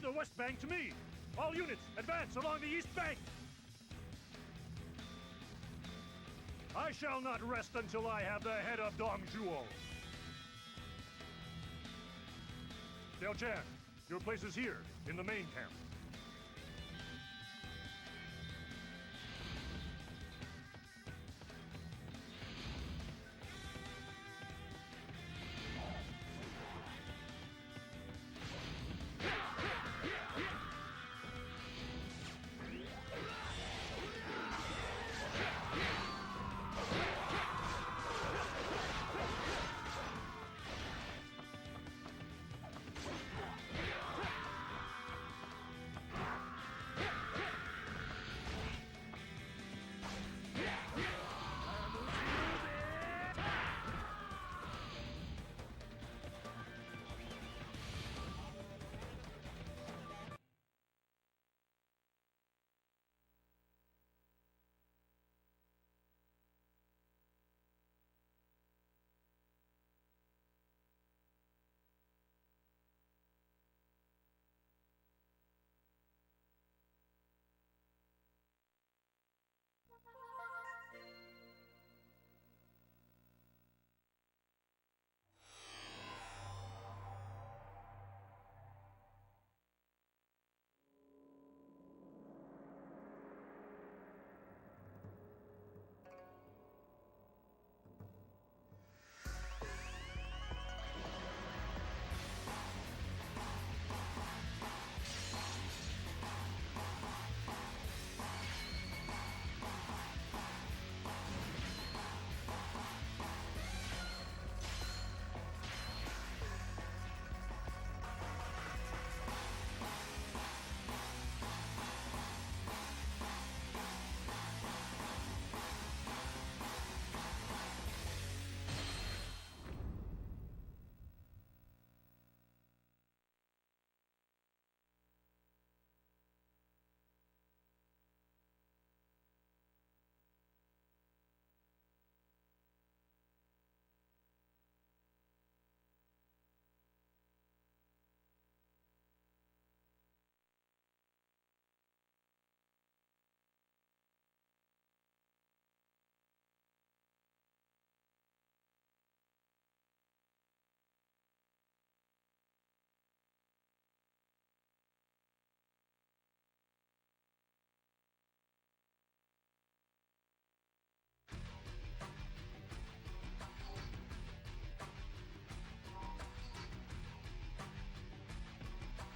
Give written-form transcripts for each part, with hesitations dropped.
Leave the west bank to me. All units, advance along the east bank. I shall not rest until I have the head of Dong Zhuo. Liao Chan, your place is here, in the main camp.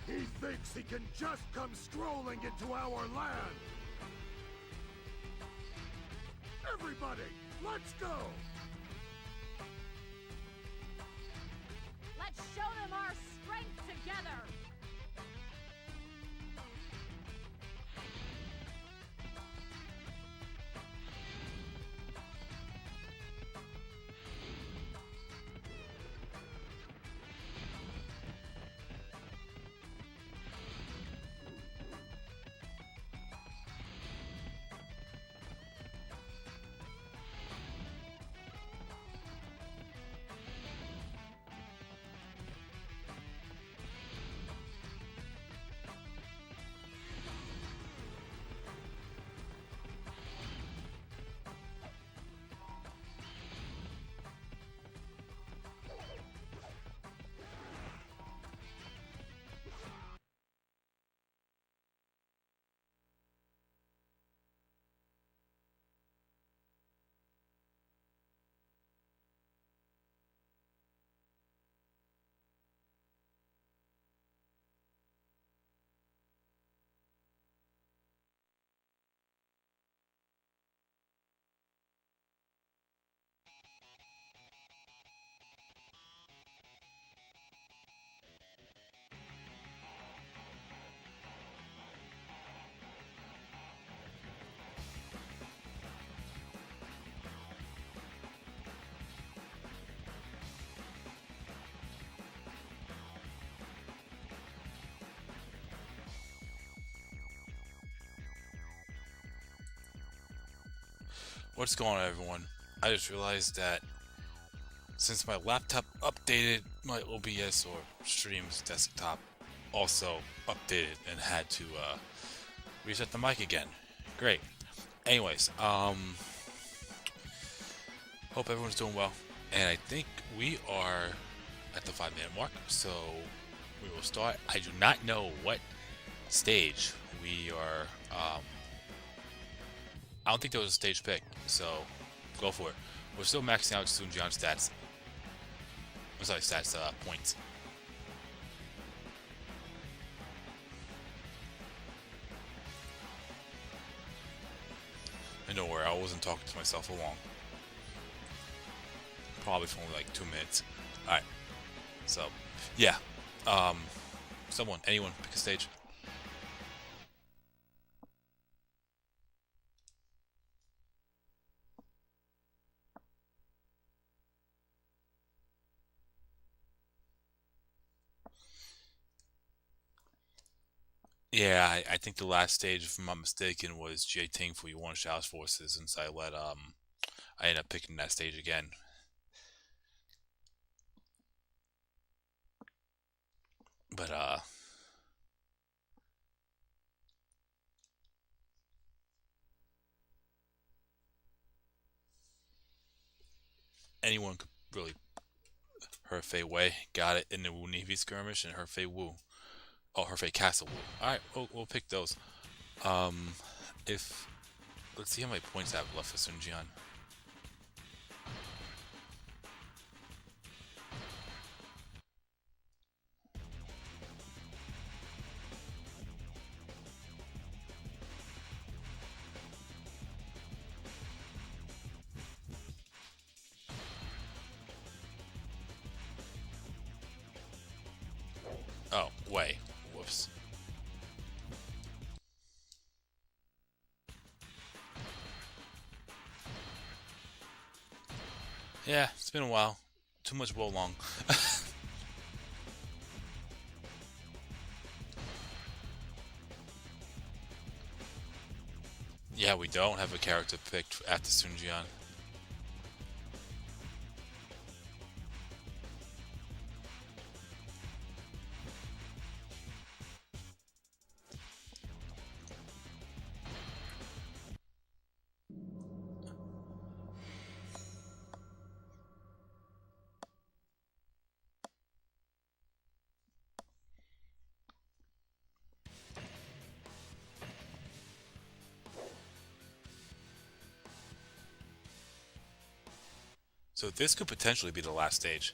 He thinks he can just come strolling into our land! Everybody, let's go! Let's show them our strength together! What's going on, everyone? I just realized that since my laptop updated my OBS or Streams desktop, also updated and had to reset the mic again. Great. Anyways, hope everyone's doing well. And I think we are at the 5-minute mark, so we will start. I do not know what stage we are. I don't think there was a stage pick, so go for it. We're still maxing out Sun Jian's stats. I'm sorry, stats, points. And don't worry, I wasn't talking to myself for long. Probably for only like 2 minutes. Alright. So, yeah. Anyone, pick a stage. Yeah, I think the last stage, if I'm not mistaken, was Ting for Yuan Shao's forces, and so I ended up picking that stage again. But anyone could really. Hefei Wei got it in the Wu Navy skirmish, and Hefei Wu. Oh, Hefei Castle Wu. Alright, we'll pick those. If let's see how many points I have left for Sun Jian. Oh, Wei. Whoops. Yeah, it's been a while. Too much Wo Long. Yeah, we don't have a character picked after Sun Jian. So this could potentially be the last stage.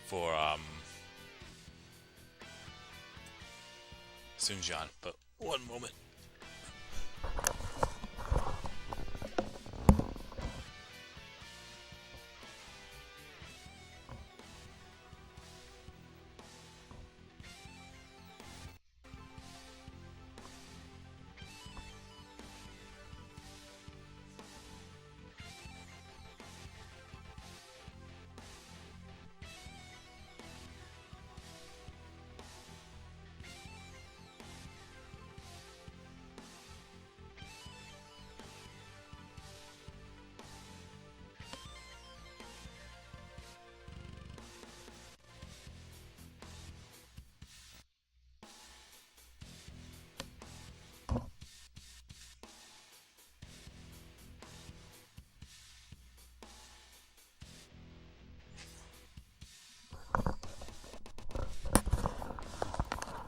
For Sun Jian, but one moment.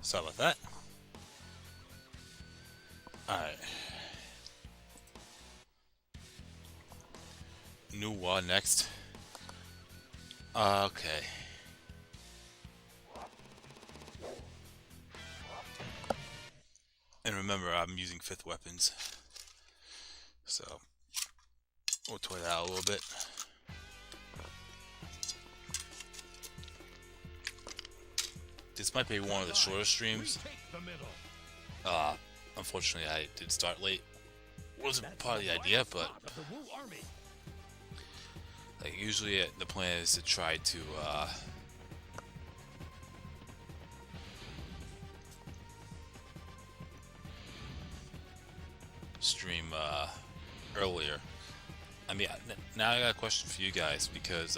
Sorry about that. Alright. New Wa next. Okay. And remember, I'm using 5th weapons. So, we'll toy that out a little bit. This might be one of the shorter streams. Unfortunately, I did start late. Wasn't part of the idea, but like usually the plan is to try to stream earlier. I mean, now I got a question for you guys because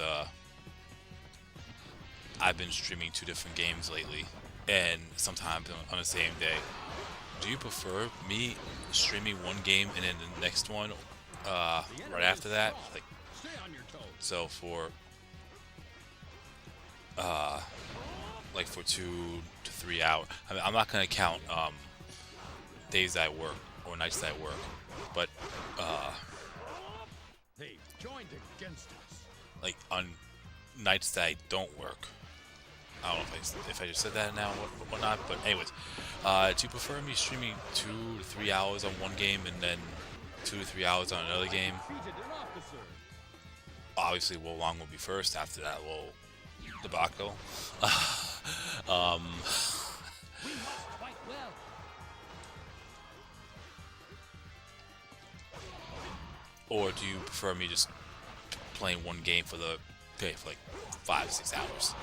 I've been streaming 2 different games lately, and sometimes on the same day. Do you prefer me streaming one game and then the next one right after that? Like, so for like for 2 to 3 hours. I mean, I'm not gonna count days that I work or nights that I work, but They joined against us. like on nights that I don't work. I don't know if I just said that now or whatnot, but anyways, do you prefer me streaming 2 to 3 hours on one game and then 2 to 3 hours on another game? Obviously, Wolong will be first. After that, debacle. Or do you prefer me just playing one game for like 5-6 hours?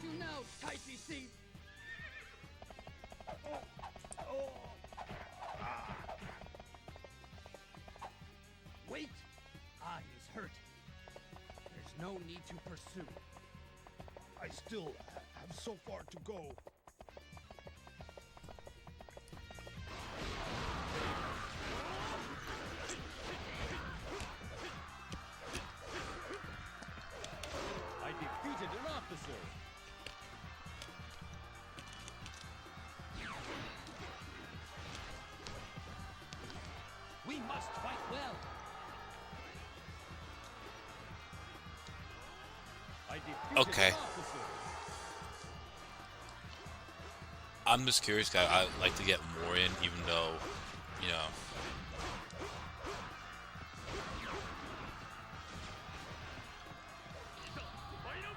You know, Ticey C. Wait! He's hurt. There's no need to pursue. I still have so far to go. I defeated an officer. We must fight well. I defeated Okay. an officer. I'm just curious, guys. I'd like to get more in, even though, you know.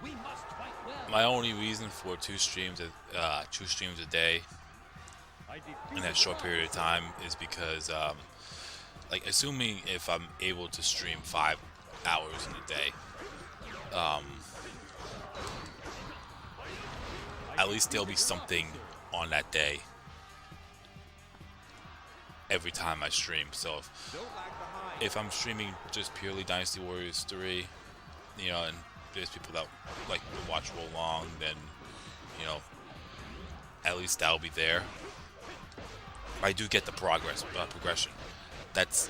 We must fight well. My only reason for 2 streams a day I defeated in that short period of time is because, like, assuming if I'm able to stream 5 hours in a day, at least there'll be something on that day every time I stream. So if I'm streaming just purely Dynasty Warriors 3, you know, and there's people that like to watch Wolong, then, you know, at least that'll be there. I do get the progression. That's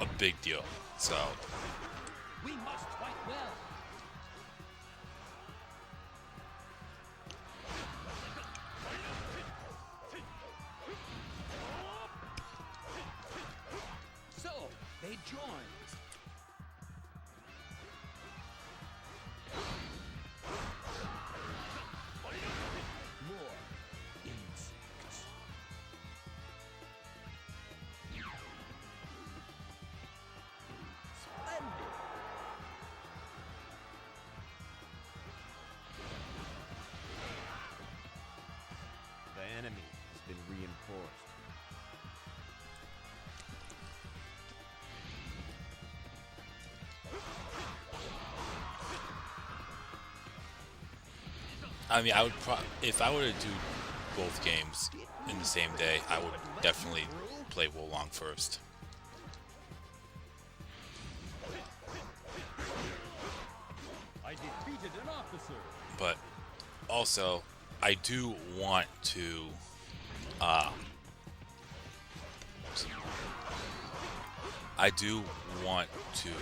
a big deal. So We must fight well. So, they joined. More insects. Splendid. The enemy has been reinforced. I mean, I would if I were to do both games in the same day, I would definitely play Wolong first. I defeated an officer. But also, I do want to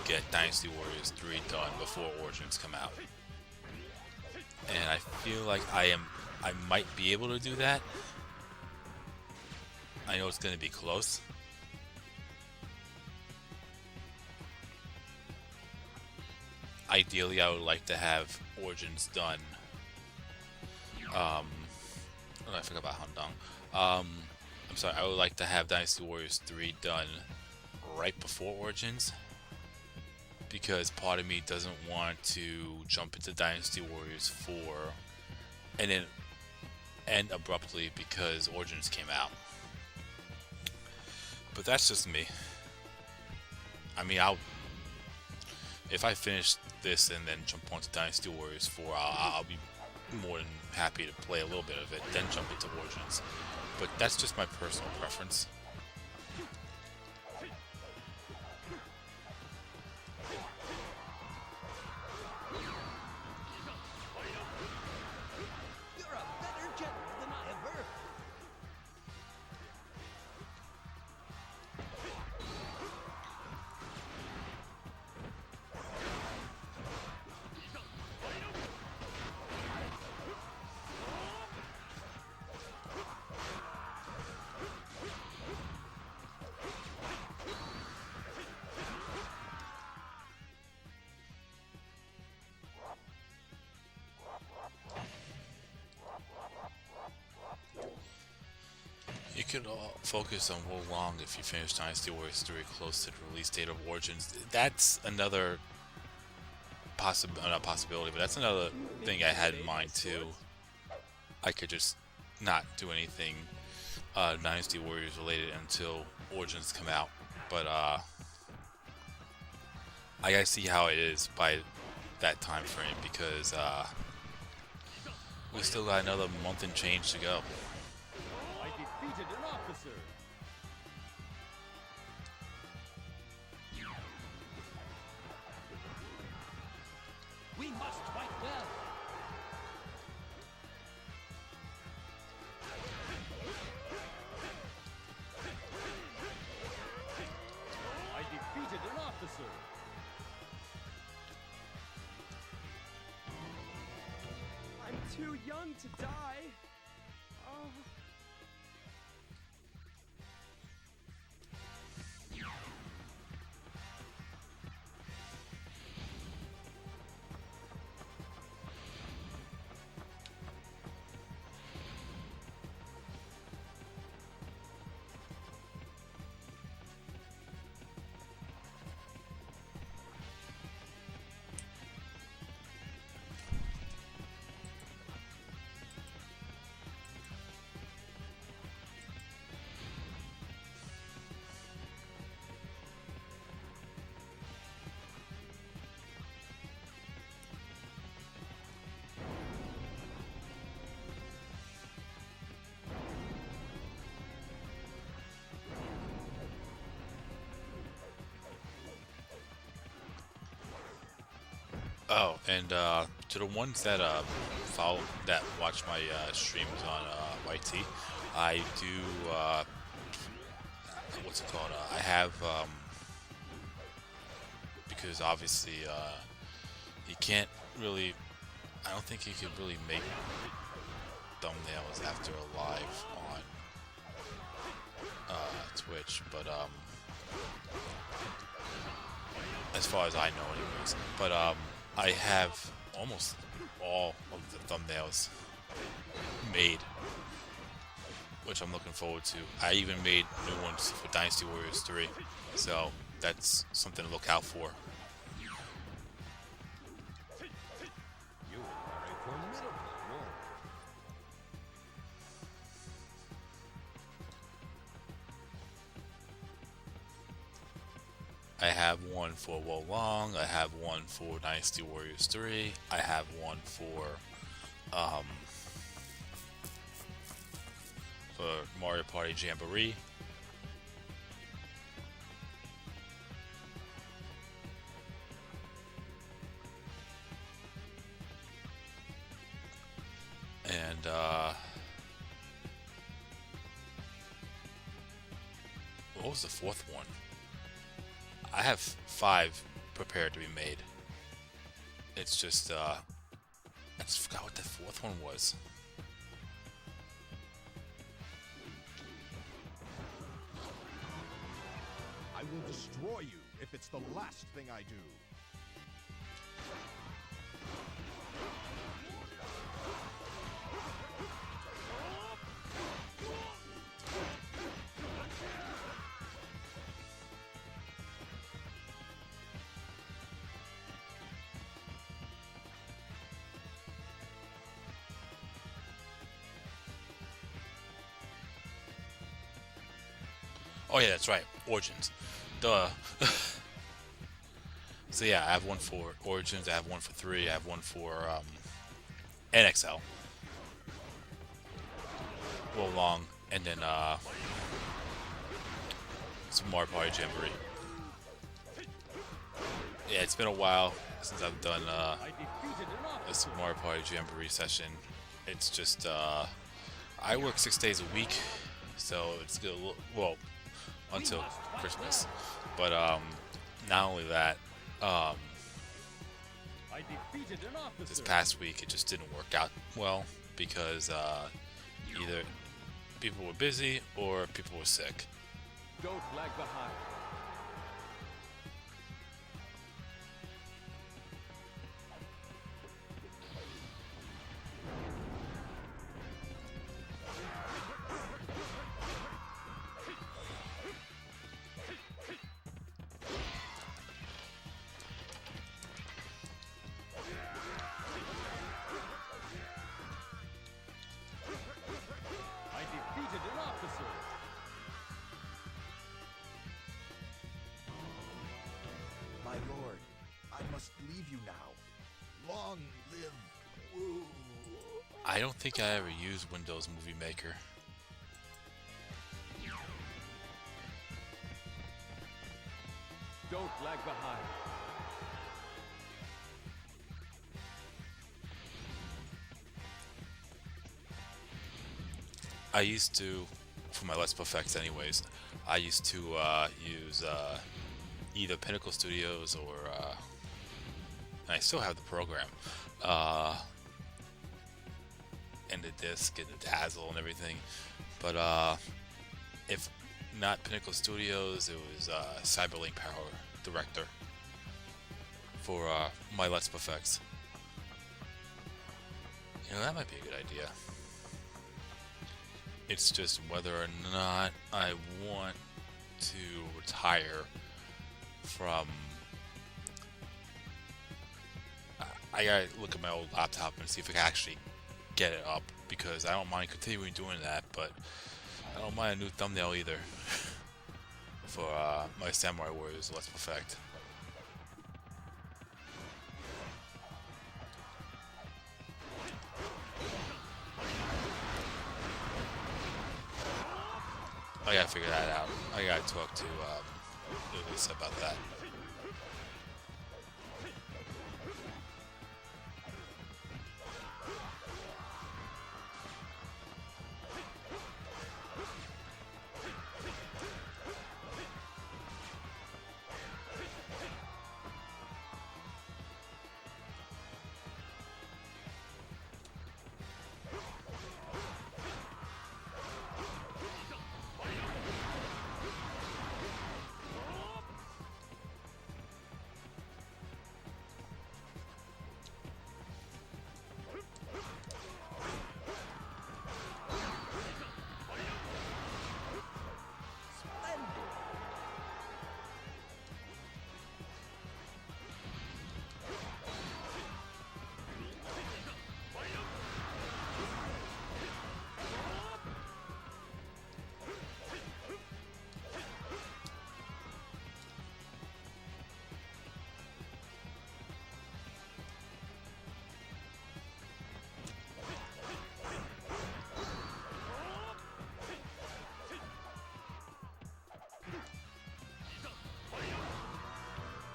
get Dynasty Warriors 3 done before Origins come out. And I feel like I might be able to do that. I know it's going to be close. ideally, I would like to have Origins done. Oh, I forgot about Handong. I'm sorry. I would like to have Dynasty Warriors 3 done right before Origins, because part of me doesn't want to jump into Dynasty Warriors 4 and then end abruptly because Origins came out. But that's just me. I mean, if I finish this and then jump onto Dynasty Warriors 4, I'll be more than happy to play a little bit of it, then jump into Origins. But that's just my personal preference. You're a better general than I have heard. You could focus on Wolong if you finish Dynasty Warriors 3 close to the release date of Origins. That's another not possibility, but that's another thing I had in mind too. I could just not do anything Dynasty Warriors related until Origins come out. But I gotta see how it is by that time frame, because we still got another month and change to go. I defeated an officer. We must fight well. I defeated an officer. I'm too young to die. Oh. Oh, and to the ones that watch my streams on YT, I do what's it called? I have because obviously you can't really. I don't think you could really make thumbnails after a live on Twitch, but as far as I know, anyways. But I have almost all of the thumbnails made, which I'm looking forward to. I even made new ones for Dynasty Warriors 3, so that's something to look out for. You are a formidable warrior. I have one for Wolong, I have one for Dynasty Warriors 3, I have one for Mario Party Jamboree. And what was the fourth one? I have 5 prepared to be made. It's just I just forgot what the fourth one was. I will destroy you if it's the last thing I do. Oh yeah, that's right. Origins. Duh. So yeah, I have one for Origins, I have one for 3, I have one for NXL. Well long, and then some Mario Party Jamboree. Yeah, it's been a while since I've done a Super Mario Party Jamboree session. It's just I work 6 days a week, so it's good. Well, until Christmas. But not only that, this past week it just didn't work out well because either people were busy or people were sick. Don't lag behind. I defeated an officer. My lord, I must leave you now. Long live Wu. I don't think I ever used Windows Movie Maker. Don't lag behind. I used to, for my Let's Play effects anyways, I used to use either Pinnacle Studios or, and I still have the program, and the disc and the Dazzle and everything, but if not Pinnacle Studios, it was Cyberlink Power Director for my Let's Play effects. You know, that might be a good idea. It's just whether or not I want to retire from... I gotta look at my old laptop and see if I can actually get it up, because I don't mind continuing doing that, but I don't mind a new thumbnail either for my Samurai Warriors Let's Perfect. I gotta figure that out. I gotta talk to Lisa about that.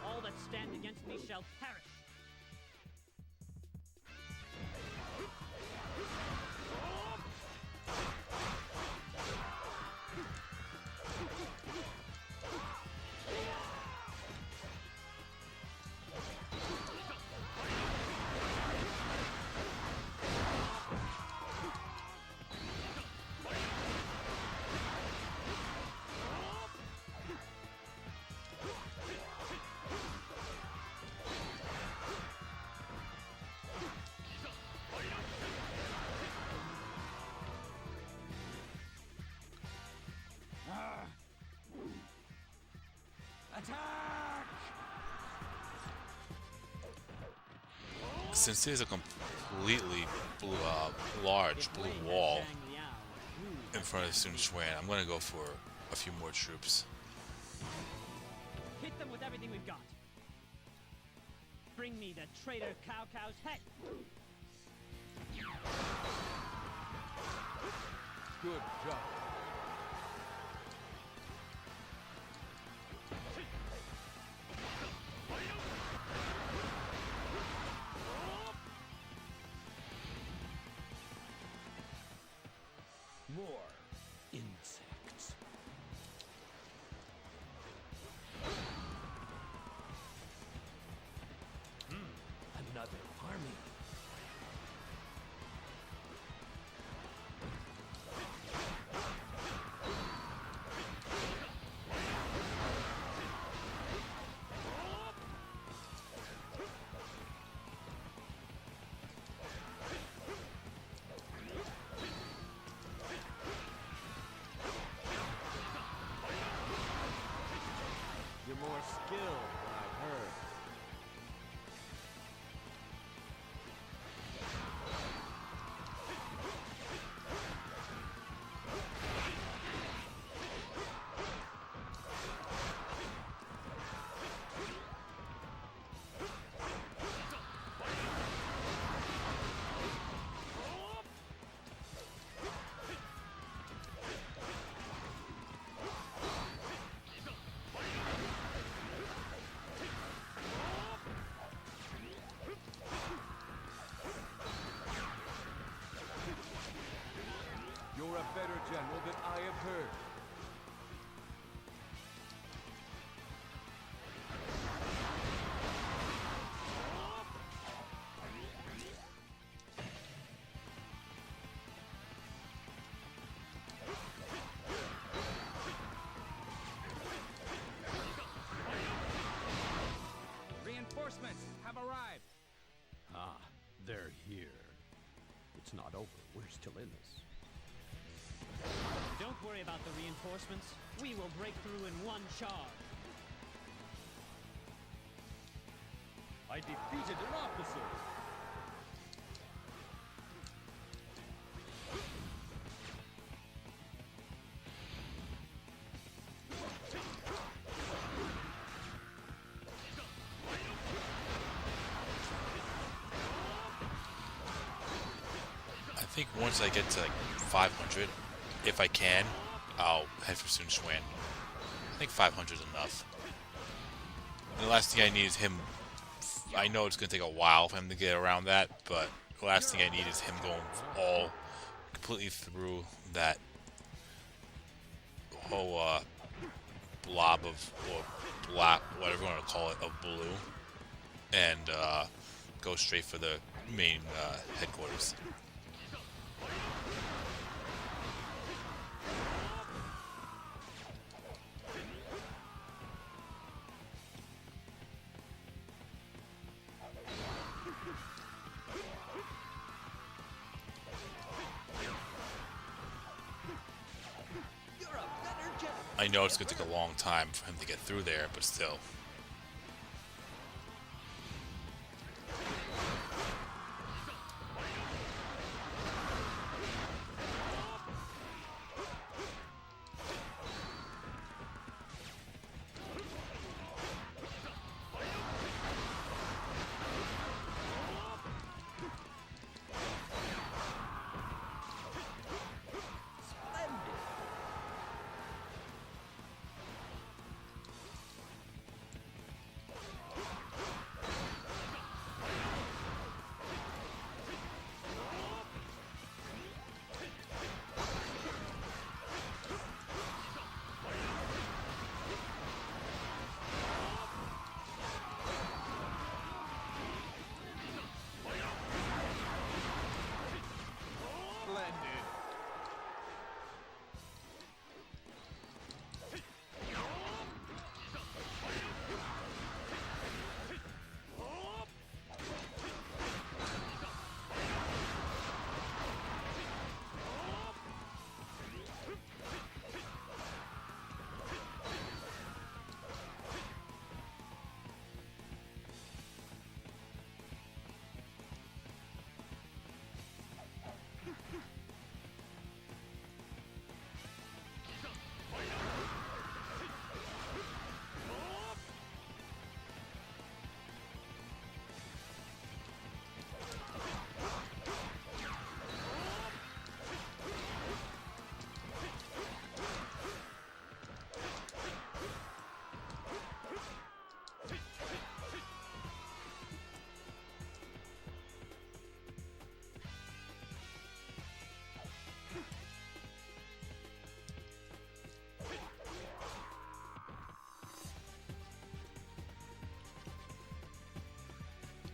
All that stand against me shall perish. Since there's a completely large blue wall in front of Sun Xuan, I'm gonna go for a few more troops. Hit them with everything we've got. Bring me the traitor Cow's head. Good job. More insects. Another army. You're more skilled than I've heard. You're a better general than I have heard. Reinforcements have arrived. Ah, they're here. It's not over. We're still in this. Don't worry about the reinforcements. We will break through in one charge. I defeated an officer. I think once I get to like 500, if I can, I'll head for Sun Xuan. I think 500 is enough. And the last thing I need is him. I know it's going to take a while for him to get around that, but the last thing I need is him going all completely through that whole blob of, or black, whatever you want to call it, of blue, and go straight for the main headquarters. I know it's going to take a long time for him to get through there, but still.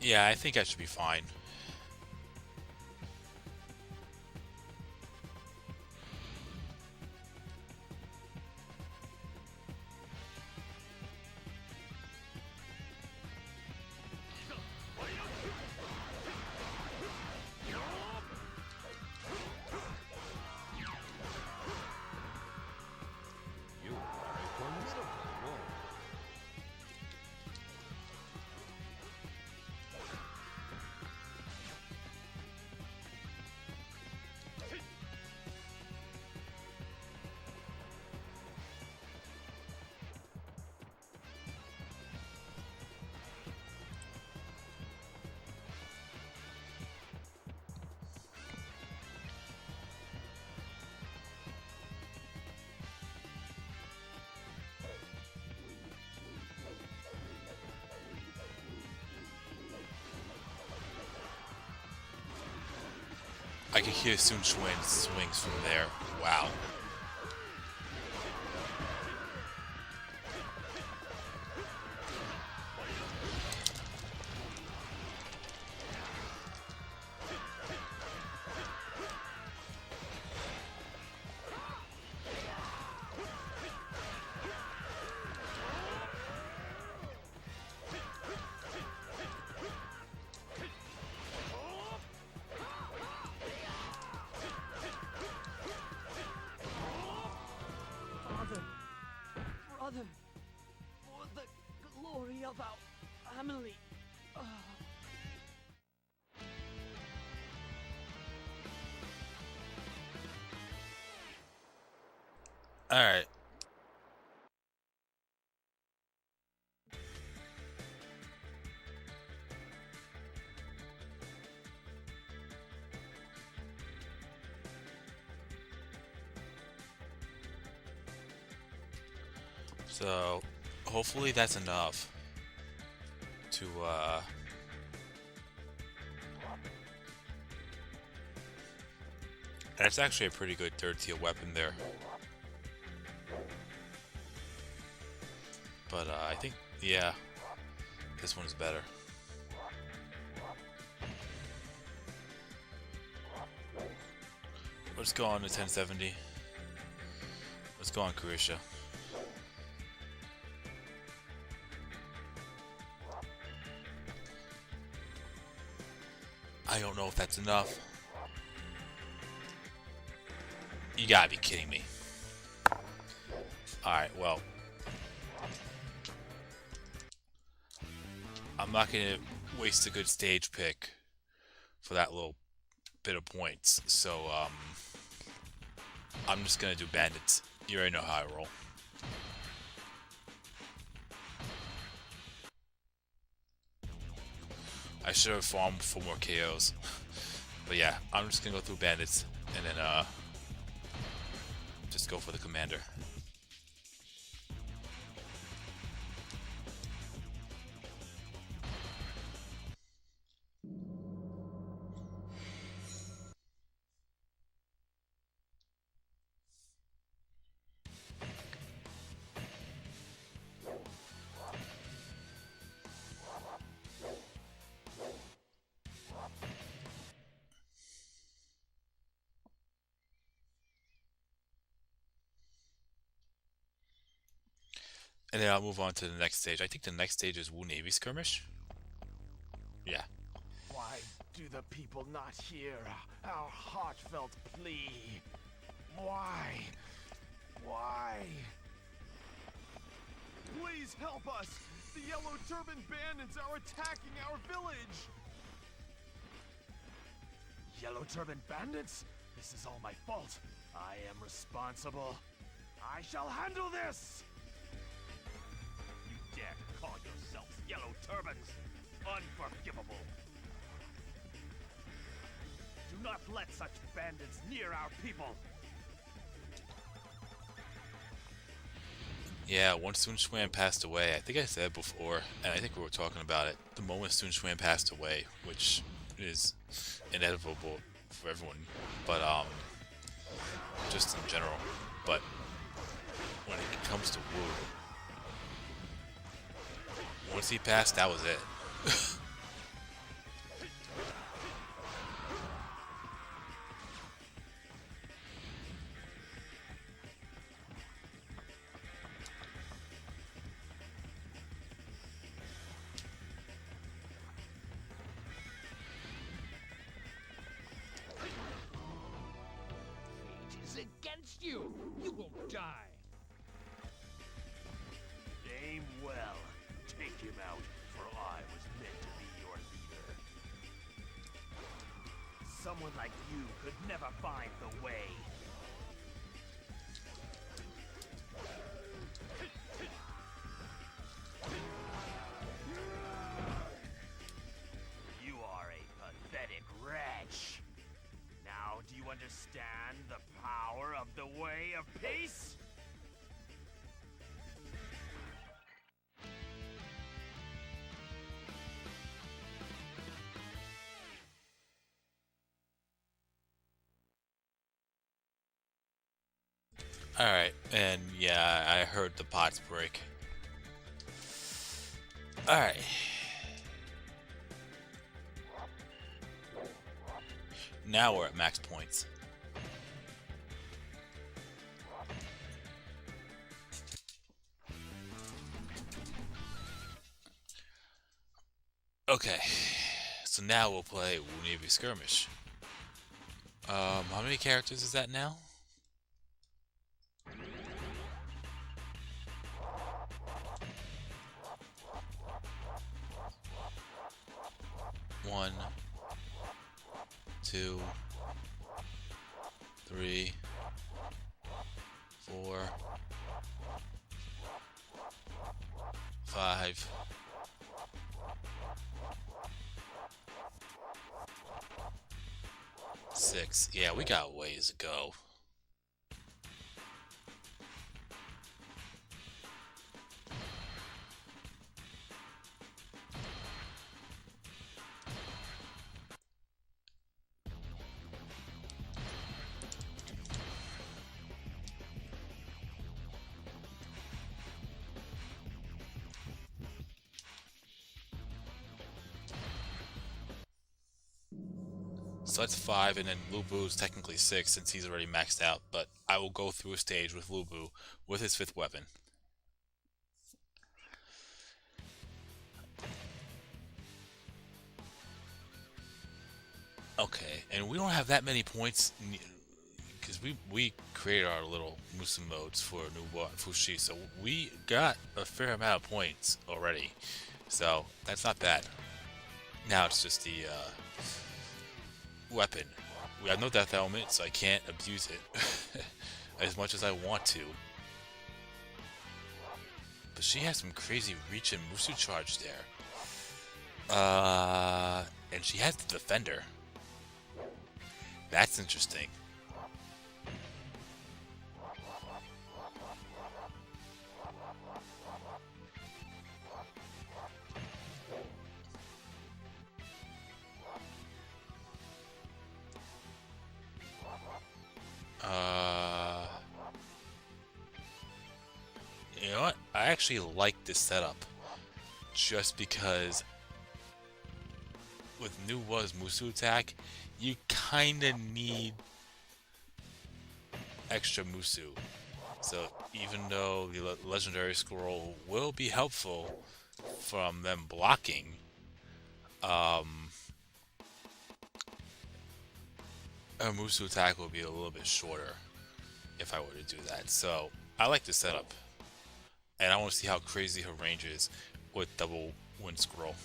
Yeah, I think I should be fine. You are a formidable warrior. I can hear Sun Chuan swings from there. Wow. Father, brother, for the glory of our family. Alright. So, hopefully that's enough to, that's actually a pretty good third tier weapon there. But, I think, yeah, this one's better. Let's go on to 1070. Let's go on Carisha. I don't know if that's enough. You gotta be kidding me. Alright, well. I'm not gonna waste a good stage pick for that little bit of points. So, I'm just gonna do bandits. You already know how I roll. I should have farmed for more KOs. But yeah, I'm just gonna go through bandits and then just go for the commander. And then I'll move on to the next stage. I think the next stage is Wu Navy Skirmish. Yeah. Why do the people not hear our heartfelt plea? Why? Why? Please help us! The Yellow Turban Bandits are attacking our village! Yellow Turban Bandits? This is all my fault. I am responsible. I shall handle this! You dare to call yourselves Yellow Turbans? Unforgivable. Do not let such bandits near our people. Yeah, once Sun Chuan passed away, I think I said before, and I think we were talking about it, the moment Sun Chuan passed away, which is inevitable for everyone, but just in general. But when it comes to Wu, once he passed, that was it. against you. You will die. Aim well. Take him out, for I was meant to be your leader. Someone like you could never find the way. You are a pathetic wretch. Now, do you understand the power of the way of peace? Alright, and yeah, I heard the pots break. Alright. Now we're at max points. Okay, so now we'll play Wu Navy Skirmish. How many characters is that now? One, two, three, four, 5, 6. Yeah, we got ways to go. So that's 5, and then Lubu's technically 6 since he's already maxed out, but I will go through a stage with Lubu with his 5th weapon. Okay, and we don't have that many points because we created our little Musu modes for Nuwa and Fushi, so we got a fair amount of points already. So that's not bad. Now it's just the weapon. We have no death element, so I can't abuse it as much as I want to. But she has some crazy reach and Musu charge there. And she has the defender. That's interesting. You know what? I actually like this setup. Just because with Nuwa's Musu attack, you kinda need extra Musu. So even though the legendary scroll will be helpful from them blocking, a Musu attack will be a little bit shorter if I were to do that. So I like the setup, and I want to see how crazy her range is with double wind scroll.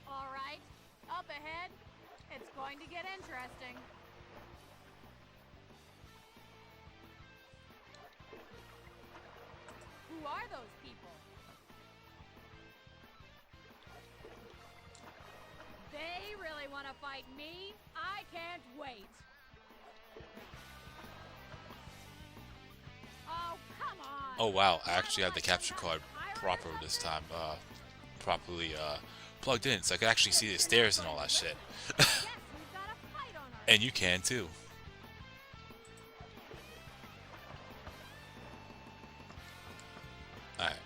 All right, up ahead, it's going to get interesting. Who are those people? They really want to fight me? I can't wait. Oh, come on. Oh wow, I actually have the capture card proper this time, properly plugged in, so I could actually see the stairs and all that shit. Yes, we've got a fight on our And you can too. Alright.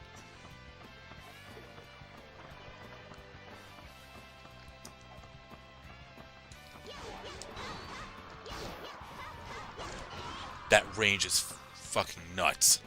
That range is fucking nuts.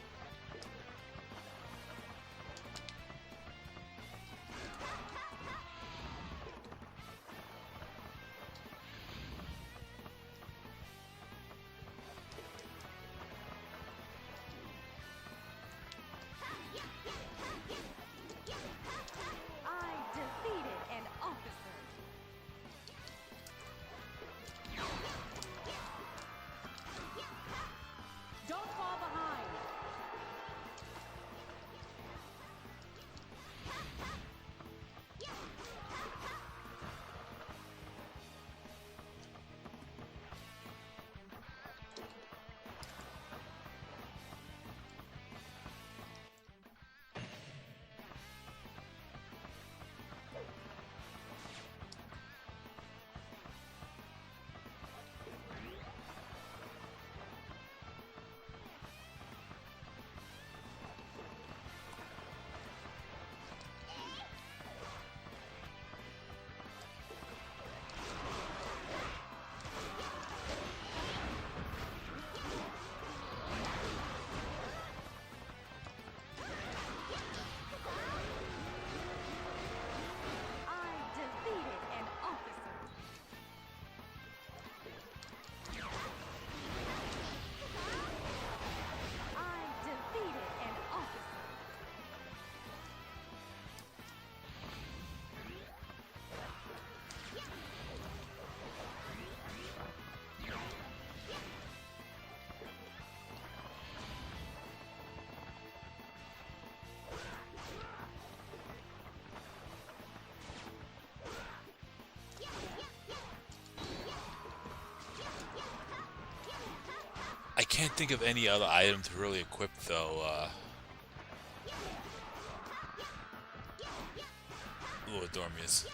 think of any other item to really equip though. Lord Dormius.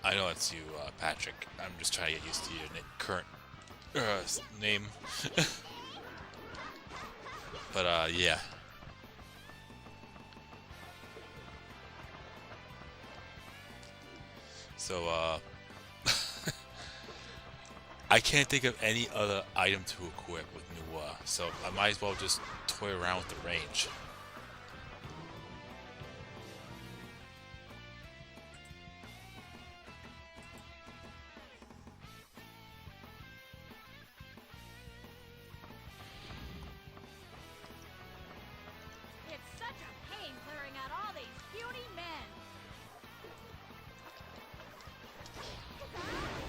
I know it's you, Patrick. I'm just trying to get used to your current name. But yeah. So I can't think of any other item to equip with new, so I might as well just toy around with the range. It's such a pain clearing out all these beauty men.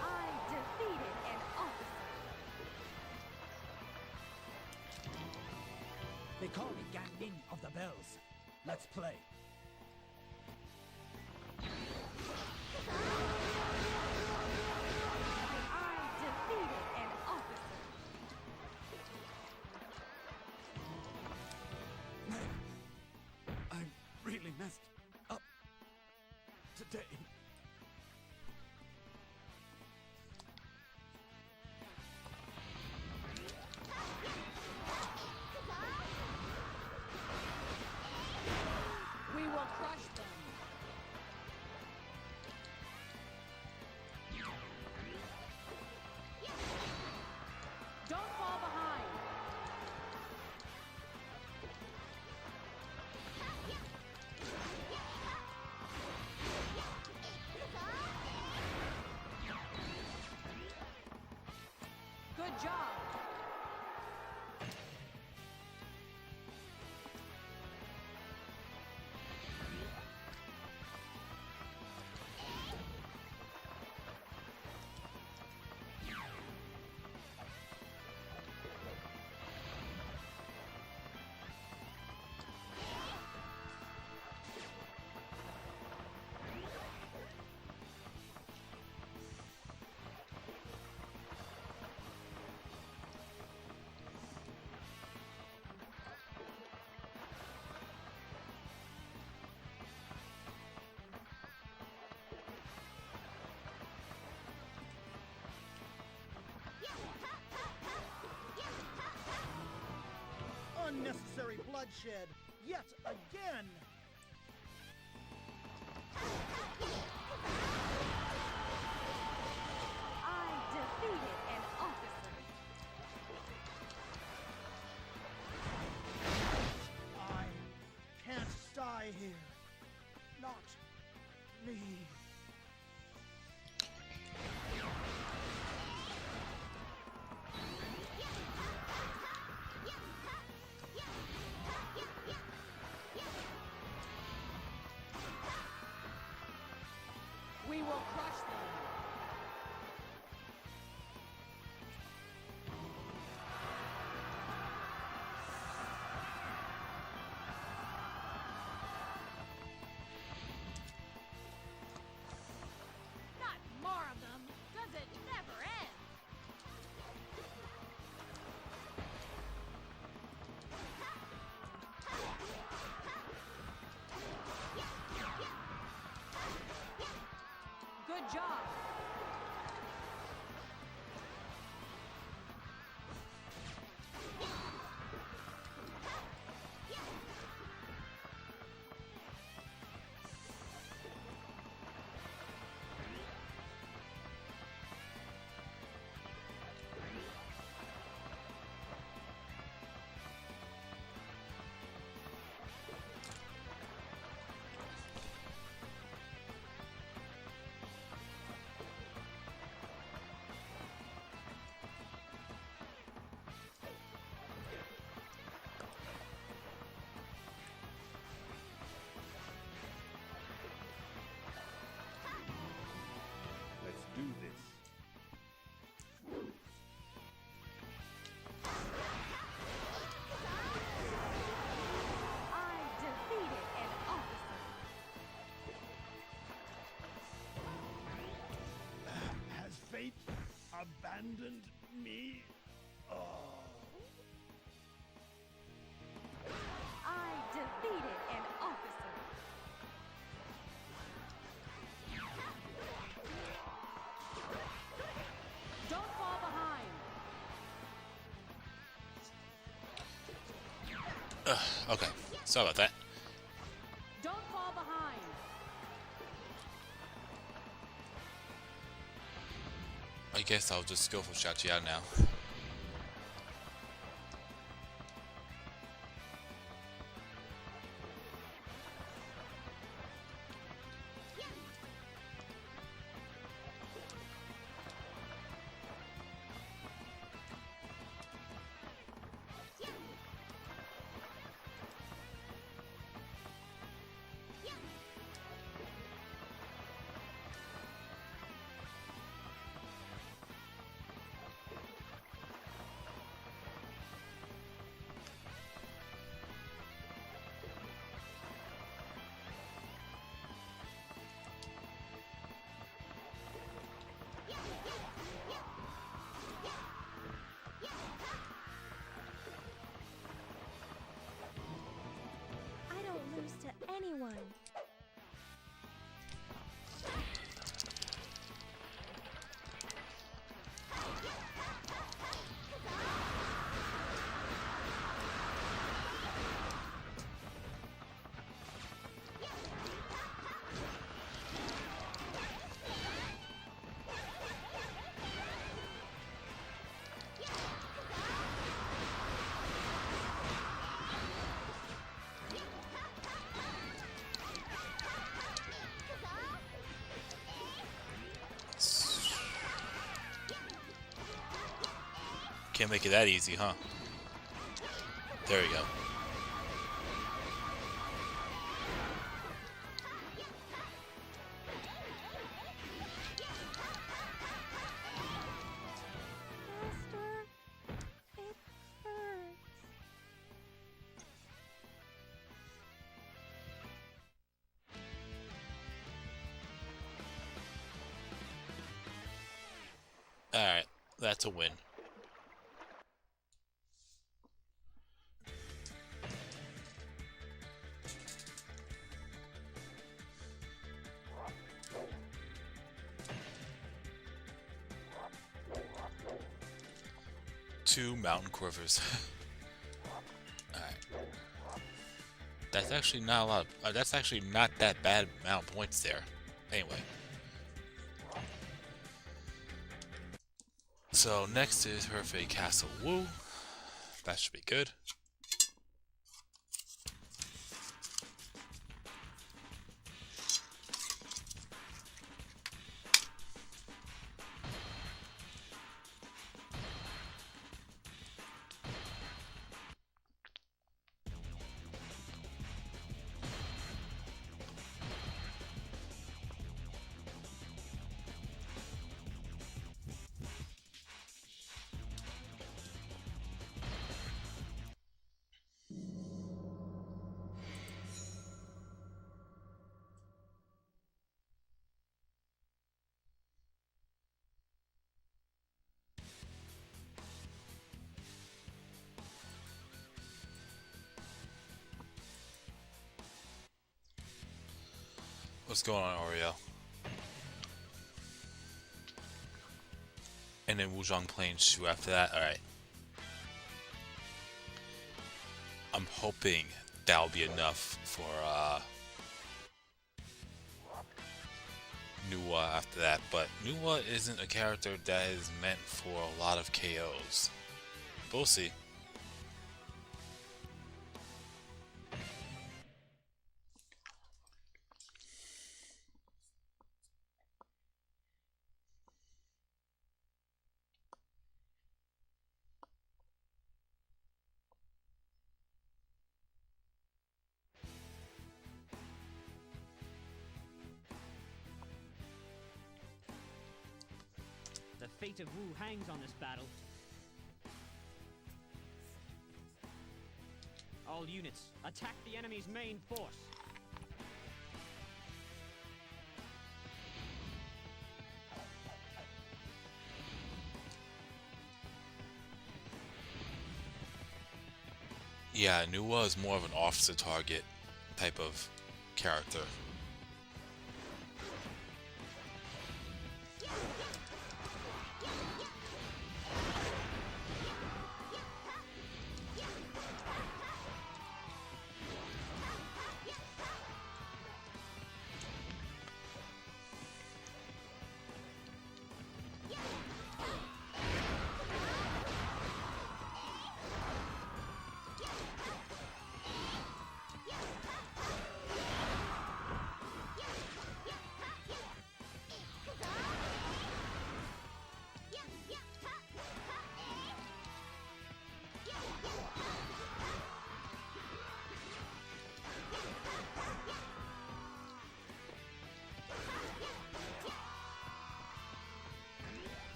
I defeated an officer. They call me Gangin of the Bells. Let's play. I defeated an officer. I'm really messed up today. We will crush them. Don't fall behind. Good job. Unnecessary bloodshed, yet again! I defeated an officer. I can't die here. Not me. We will crush them. Not more of them. Does it never end? Good job. Let's do this. I defeated an officer. Has fate abandoned me? Oh. Okay, sorry about that. Don't fall behind. I guess I'll just go for Xiao Jia now. I don't lose to anyone. Can't make it that easy, huh? There we go. Master, it hurts. Alright, that's a win. Two mountain quivers. Alright. That's actually not a lot. That's actually not that bad amount of points there. Anyway. So next is Hefei Castle Wu. That should be good. What's going on, Oreo? And then Wuzhong playing Shu after that? Alright. I'm hoping that'll be enough for Nuwa after that, but Nuwa isn't a character that is meant for a lot of KOs. But we'll see. The fate of Wu hangs on this battle. All units, attack the enemy's main force. Yeah, Nuwa is more of an officer target type of character.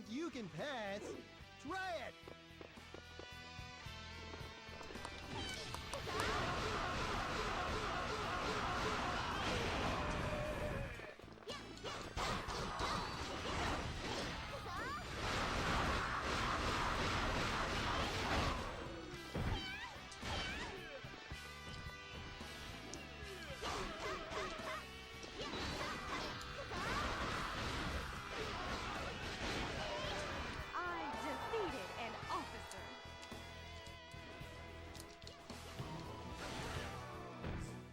doubt you can pass. Try it.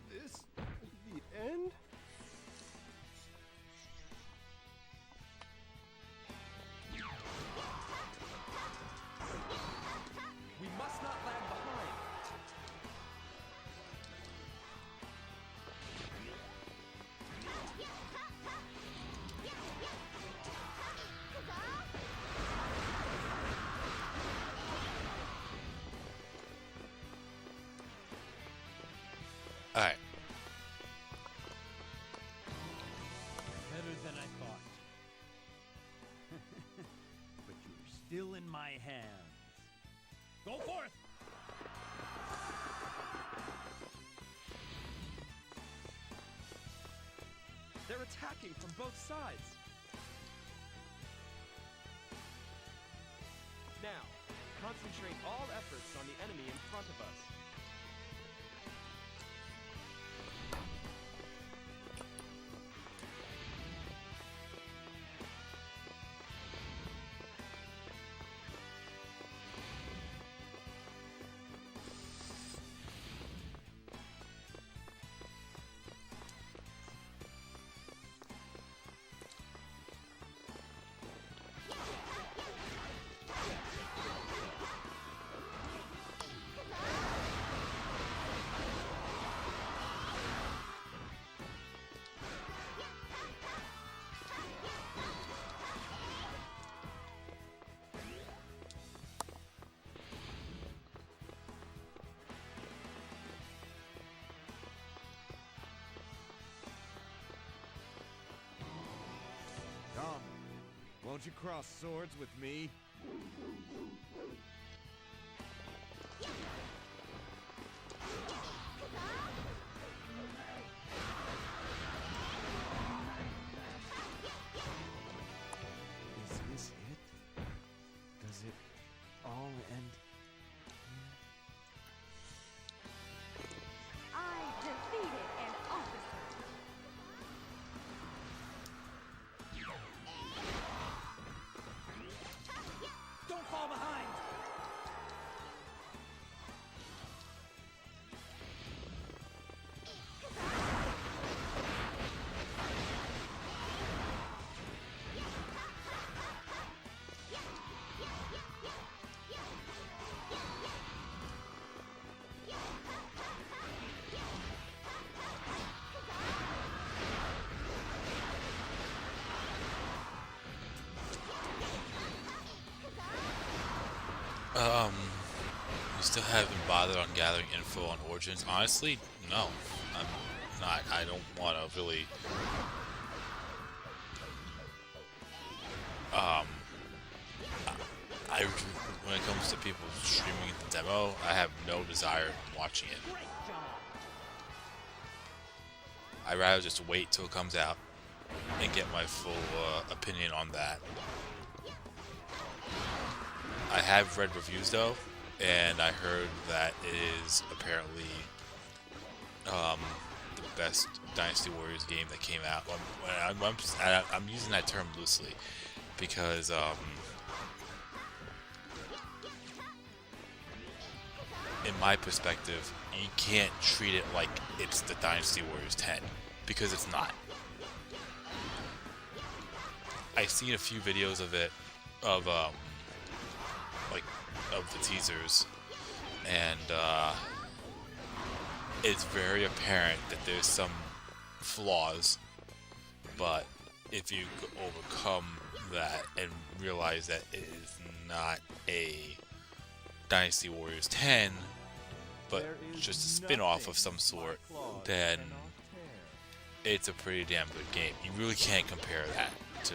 This the end? We must not lag behind. Alright. Better than I thought. But you're still in my hands. Go forth! They're attacking from both sides. Now, concentrate all efforts on the enemy in front of us. Come, won't you cross swords with me? Is this it? Does it all end? I defeated an officer. Don't fall behind! You still haven't bothered on gathering info on Origins? Honestly, no. I'm not. I don't want to really... when it comes to people streaming the demo, I have no desire in watching it. I'd rather just wait till it comes out and get my full opinion on that. I have read reviews though, and I heard that it is apparently the best Dynasty Warriors game that came out. I'm using that term loosely because in my perspective, you can't treat it like it's the Dynasty Warriors 10 because it's not. I've seen a few videos of it, of the teasers, and it's very apparent that there's some flaws, but if you overcome that and realize that it is not a Dynasty Warriors 10, but just a spin-off of some sort, then it's a pretty damn good game. You really can't compare that to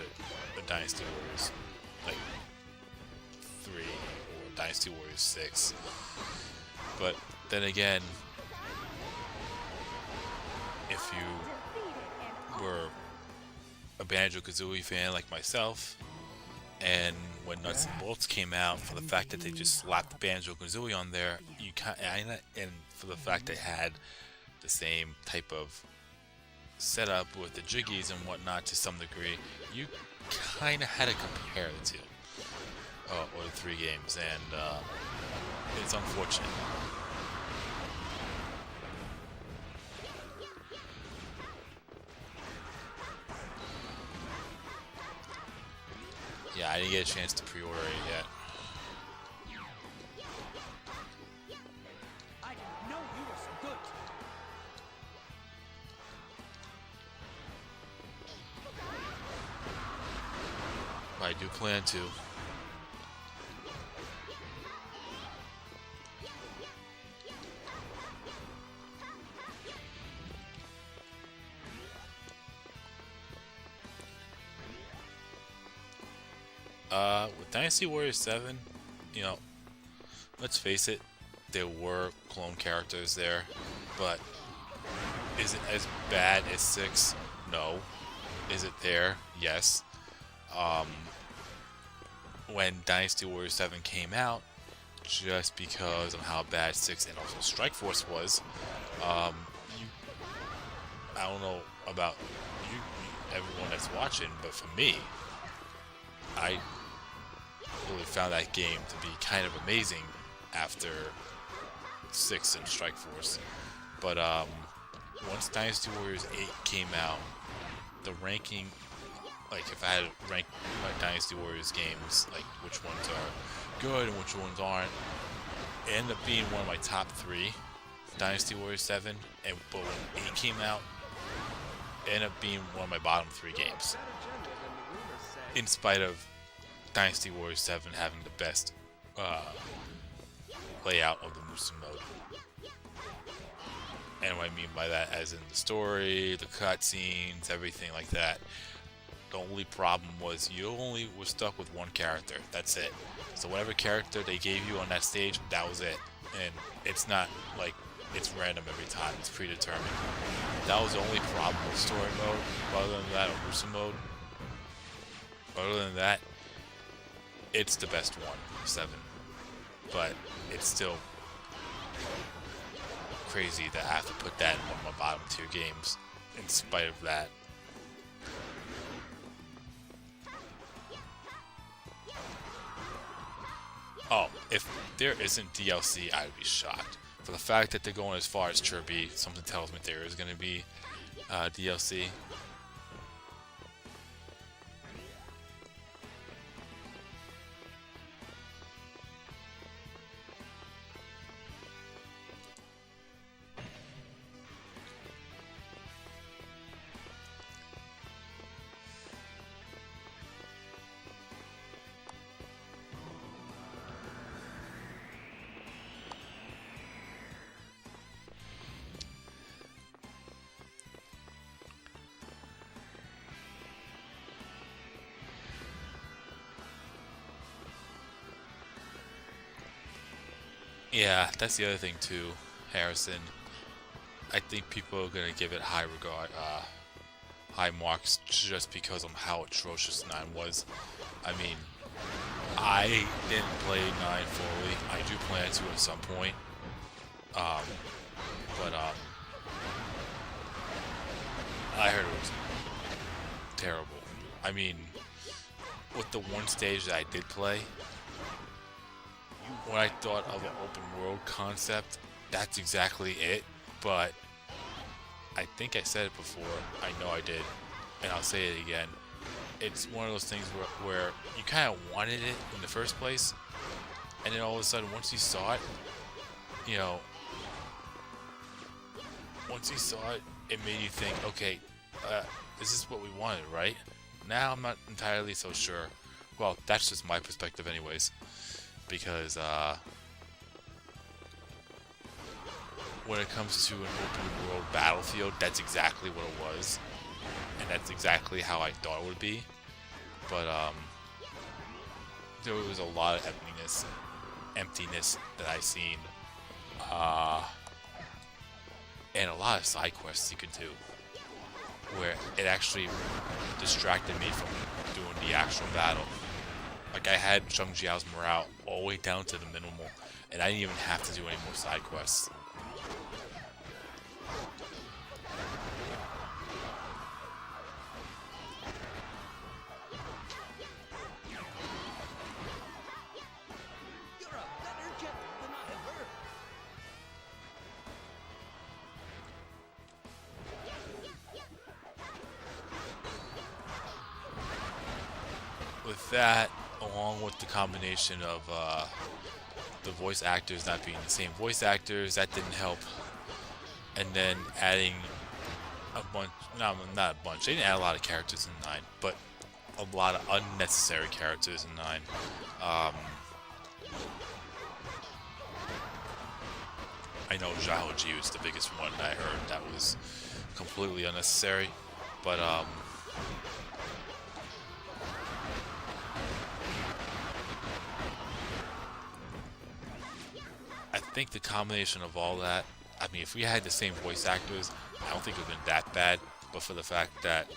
the Dynasty Warriors like 3 or Dynasty Warriors 6. But then again, if you were a Banjo-Kazooie fan like myself, and when Nuts and Bolts came out, for the fact that they just slapped Banjo-Kazooie on there, you and for the fact they had the same type of setup with the jiggies and whatnot to some degree, you kind of had to compare the two, or the 3 games, and it's unfortunate. Yeah, I didn't get a chance to pre-order it yet. I didn't know you were so good. I do plan to. With Dynasty Warriors 7, you know, let's face it, there were clone characters there, but is it as bad as 6? No. Is it there? Yes. When Dynasty Warriors 7 came out, just because of how bad 6 and also Strike Force was, I don't know about you, everyone that's watching, but for me, I really found that game to be kind of amazing after 6 and Strike Force. But once Dynasty Warriors 8 came out, the ranking, like if I had to rank my Dynasty Warriors games, like which ones are good and which ones aren't, it ended up being one of my top 3, Dynasty Warriors 7, but when 8 came out, it ended up being one of my bottom 3 games. In spite of Dynasty Warriors 7 having the best layout of the Musa mode. And what I mean by that, as in the story, the cutscenes, everything like that. The only problem was you only were stuck with one character. That's it. So whatever character they gave you on that stage, that was it. And it's not like it's random every time. It's predetermined. That was the only problem with story mode. Other than that, or Musa mode. Other than that, it's the best one, 7. But it's still crazy that I have to put that in one of my bottom tier games, in spite of that. Oh, if there isn't DLC, I would be shocked. For the fact that they're going as far as Chirpy, something tells me there is going to be DLC. Yeah, that's the other thing too, Harrison. I think people are gonna give it high marks just because of how atrocious 9 was. I mean, I didn't play 9 fully. I do plan to at some point. But I heard it was terrible. I mean, with the one stage that I did play, when I thought of an open world concept, that's exactly it. But I think I said it before. I know I did, and I'll say it again. It's one of those things where you kind of wanted it in the first place, and then all of a sudden, once you saw it, you know, once you saw it, it made you think, okay, this is what we wanted, right? Now I'm not entirely so sure. Well, that's just my perspective anyways. Because when it comes to an open world battlefield, that's exactly what it was. And that's exactly how I thought it would be. But there was a lot of emptiness that I seen, and a lot of side quests you could do, where it actually distracted me from doing the actual battle. Like, I had Zheng Jiao's morale all the way down to the minimal, and I didn't even have to do any more side quests. You're a better general than I have heard. With that, along with the combination of the voice actors not being the same voice actors, that didn't help. And then adding a bunch, no, not a bunch, they didn't add a lot of characters in 9, but a lot of unnecessary characters in 9. I know Zhao Ji was the biggest one I heard that was completely unnecessary, but I think the combination of all that, I mean, if we had the same voice actors, I don't think it would have been that bad, but for the fact that,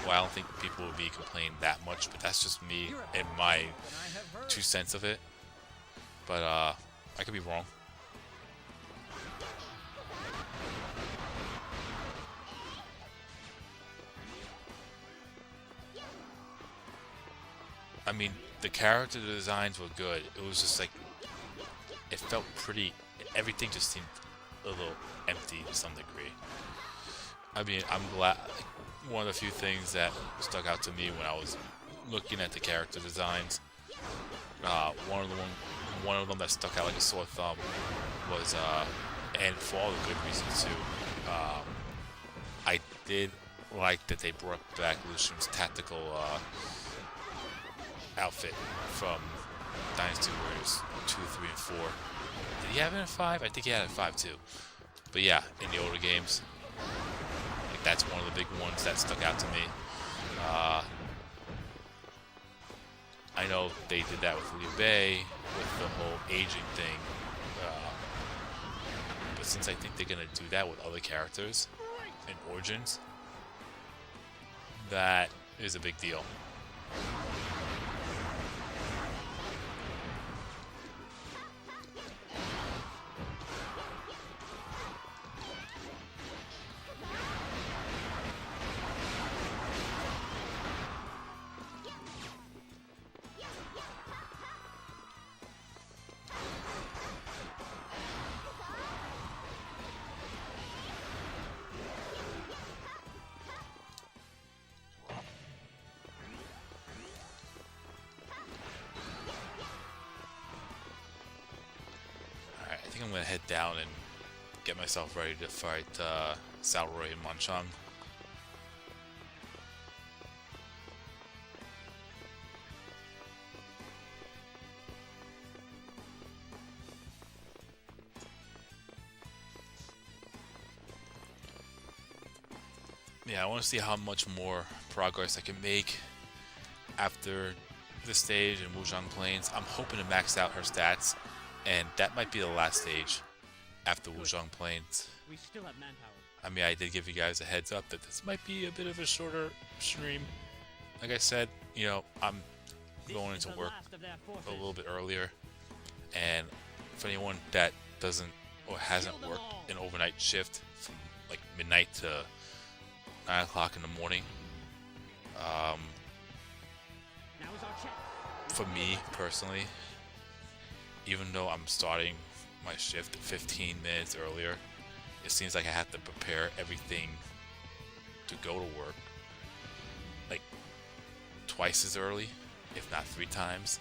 well, I don't think people would be complaining that much, but that's just me and my 2 cents of it. But I could be wrong. I mean, the character designs were good. It was just like, it felt pretty, everything just seemed a little empty to some degree. I mean, I'm glad, one of the few things that stuck out to me when I was looking at the character designs, one of them that stuck out like a sore thumb was, and for all the good reasons too, I did like that they brought back Lucian's tactical outfit from Dynasty Warriors 2, 3, and 4. Did he have it in 5? I think he had it in 5 too. But yeah, in the older games, like, that's one of the big ones that stuck out to me. I know they did that with Liu Bei, with the whole aging thing. But since I think they're going to do that with other characters in Origins, that is a big deal. I think I'm gonna head down and get myself ready to fight Salroy and Manchang. Yeah, I want to see how much more progress I can make after this stage in Wuzhong Plains. I'm hoping to max out her stats, and that might be the last stage after Wuzhong Plains. We still have manpower. I mean, I did give you guys a heads up that this might be a bit of a shorter stream. Like I said, you know, I'm going into work a little bit earlier, and for anyone that doesn't or hasn't worked an overnight shift from like midnight to 9 o'clock in the morning, for me personally, even though I'm starting my shift 15 minutes earlier, it seems like I have to prepare everything to go to work like twice as early, if not 3 times.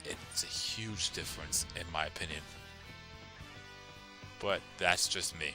It's a huge difference in my opinion, but that's just me.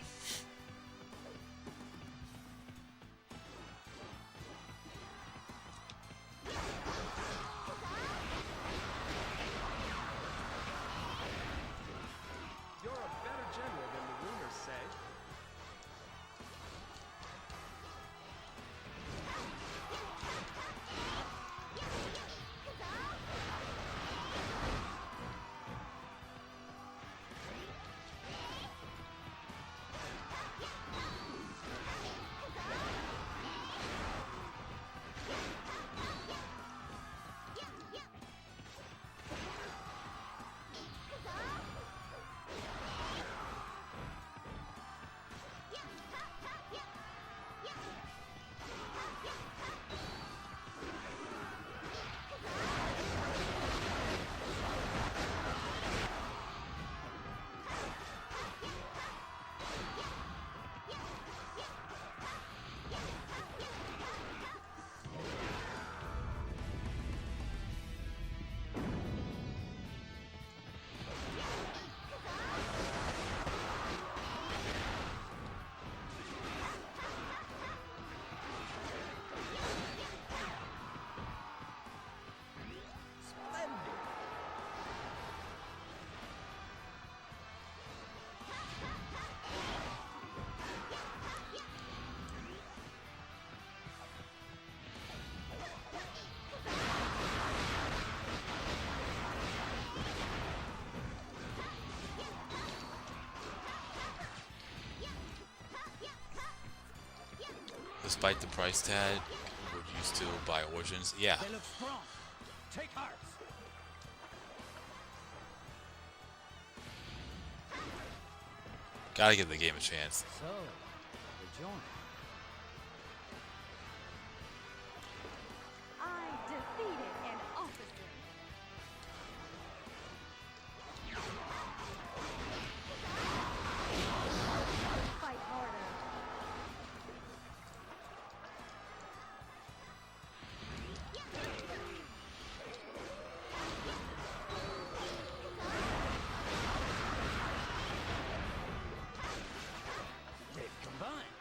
despite the price tag, would you still buy Origins? Yeah. They look strong. Take heart. Gotta give the game a chance. So, the joint. I defeated an officer. Fight harder. They've combined.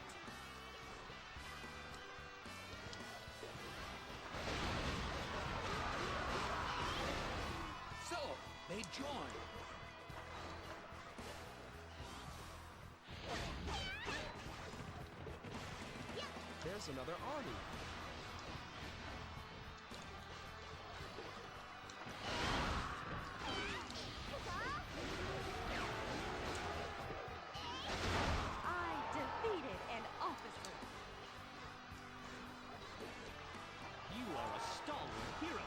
So, they join. There's another army. I defeated an officer. You are a stalwart hero.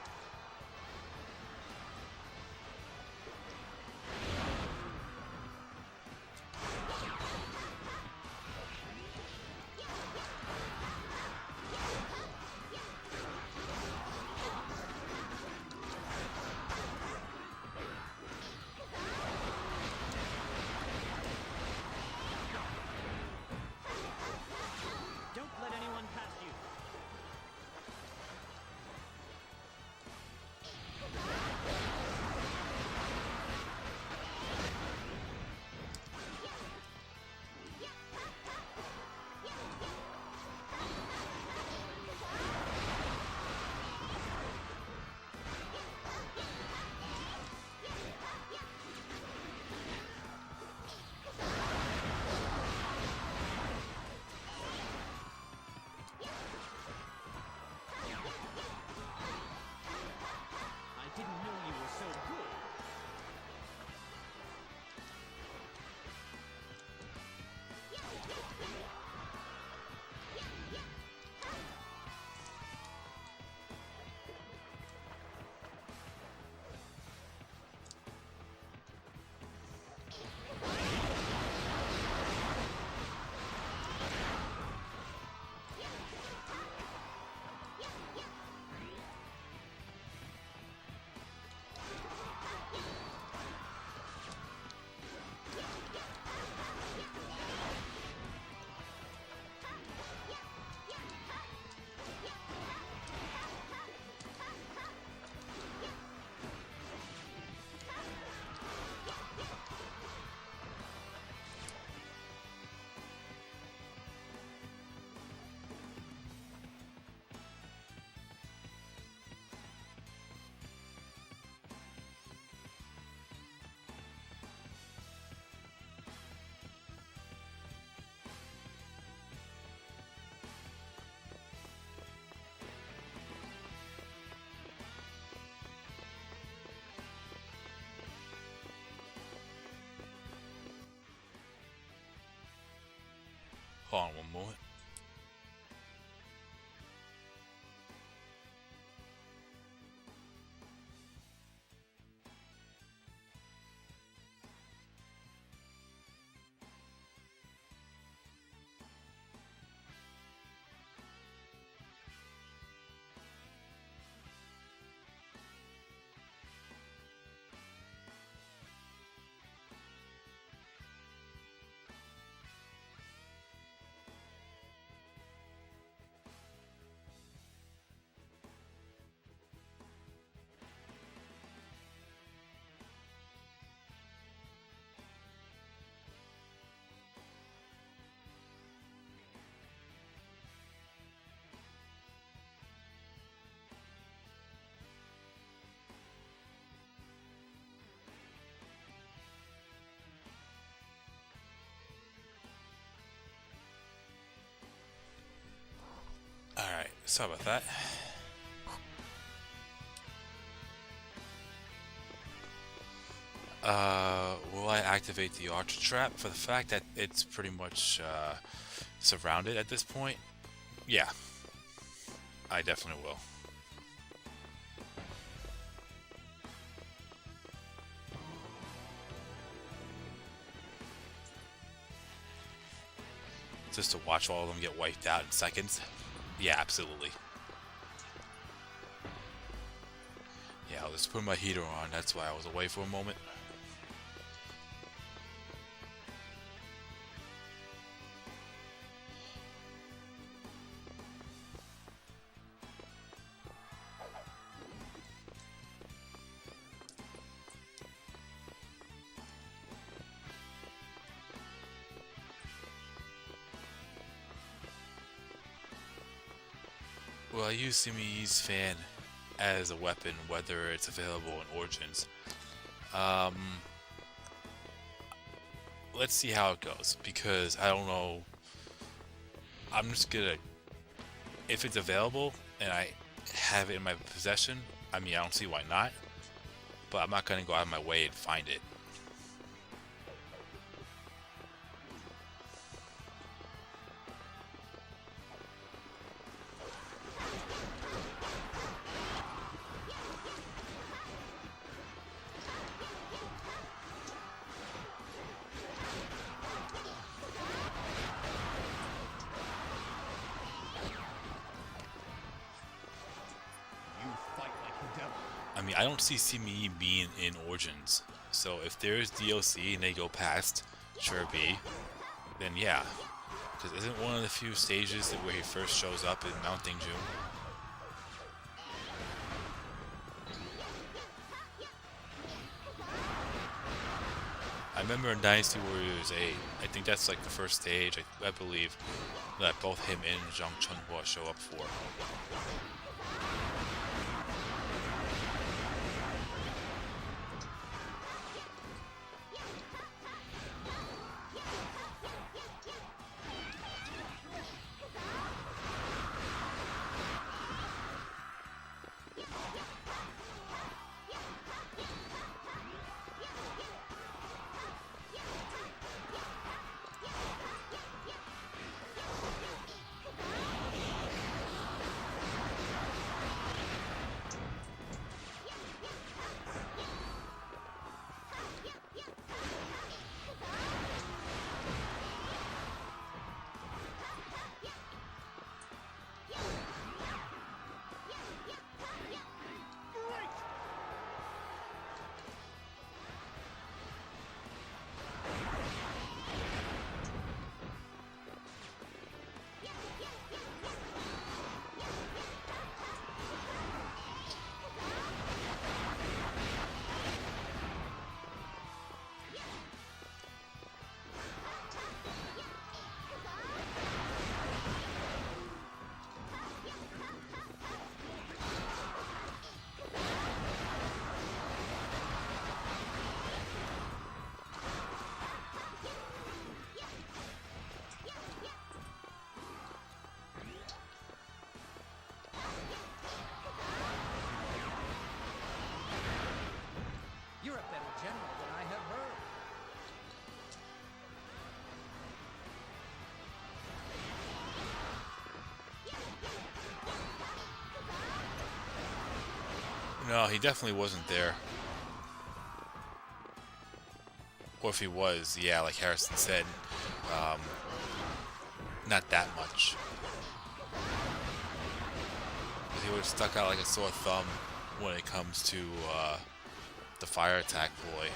Don't let anyone pass you. I didn't know you were so good. Hold on one moment. Alright, sorry about that. Will I activate the Archer Trap? For the fact that it's pretty much surrounded at this point, Yeah, I definitely will. Just to watch all of them get wiped out in seconds? Yeah, absolutely. Yeah, I was putting my heater on, that's why I was away for a moment. Well, I use Simi's fan as a weapon, whether it's available in Origins. Let's see how it goes, because I don't know. I'm just gonna, if it's available and I have it in my possession, I mean, I don't see why not, but I'm not gonna go out of my way and find it. I mean, I don't see CME being in Origins, so if there's DLC and they go past Chirpy, then yeah. Because isn't one of the few stages where he first shows up in Mounting June? I remember in Dynasty Warriors 8, I think that's like the first stage, I believe, that both him and Zhang Chunhua show up for. You're a better general than I have heard. No, he definitely wasn't there. Or if he was, yeah, like Harrison said, not that much. He would have stuck out like a sore thumb when it comes to the fire attack boy.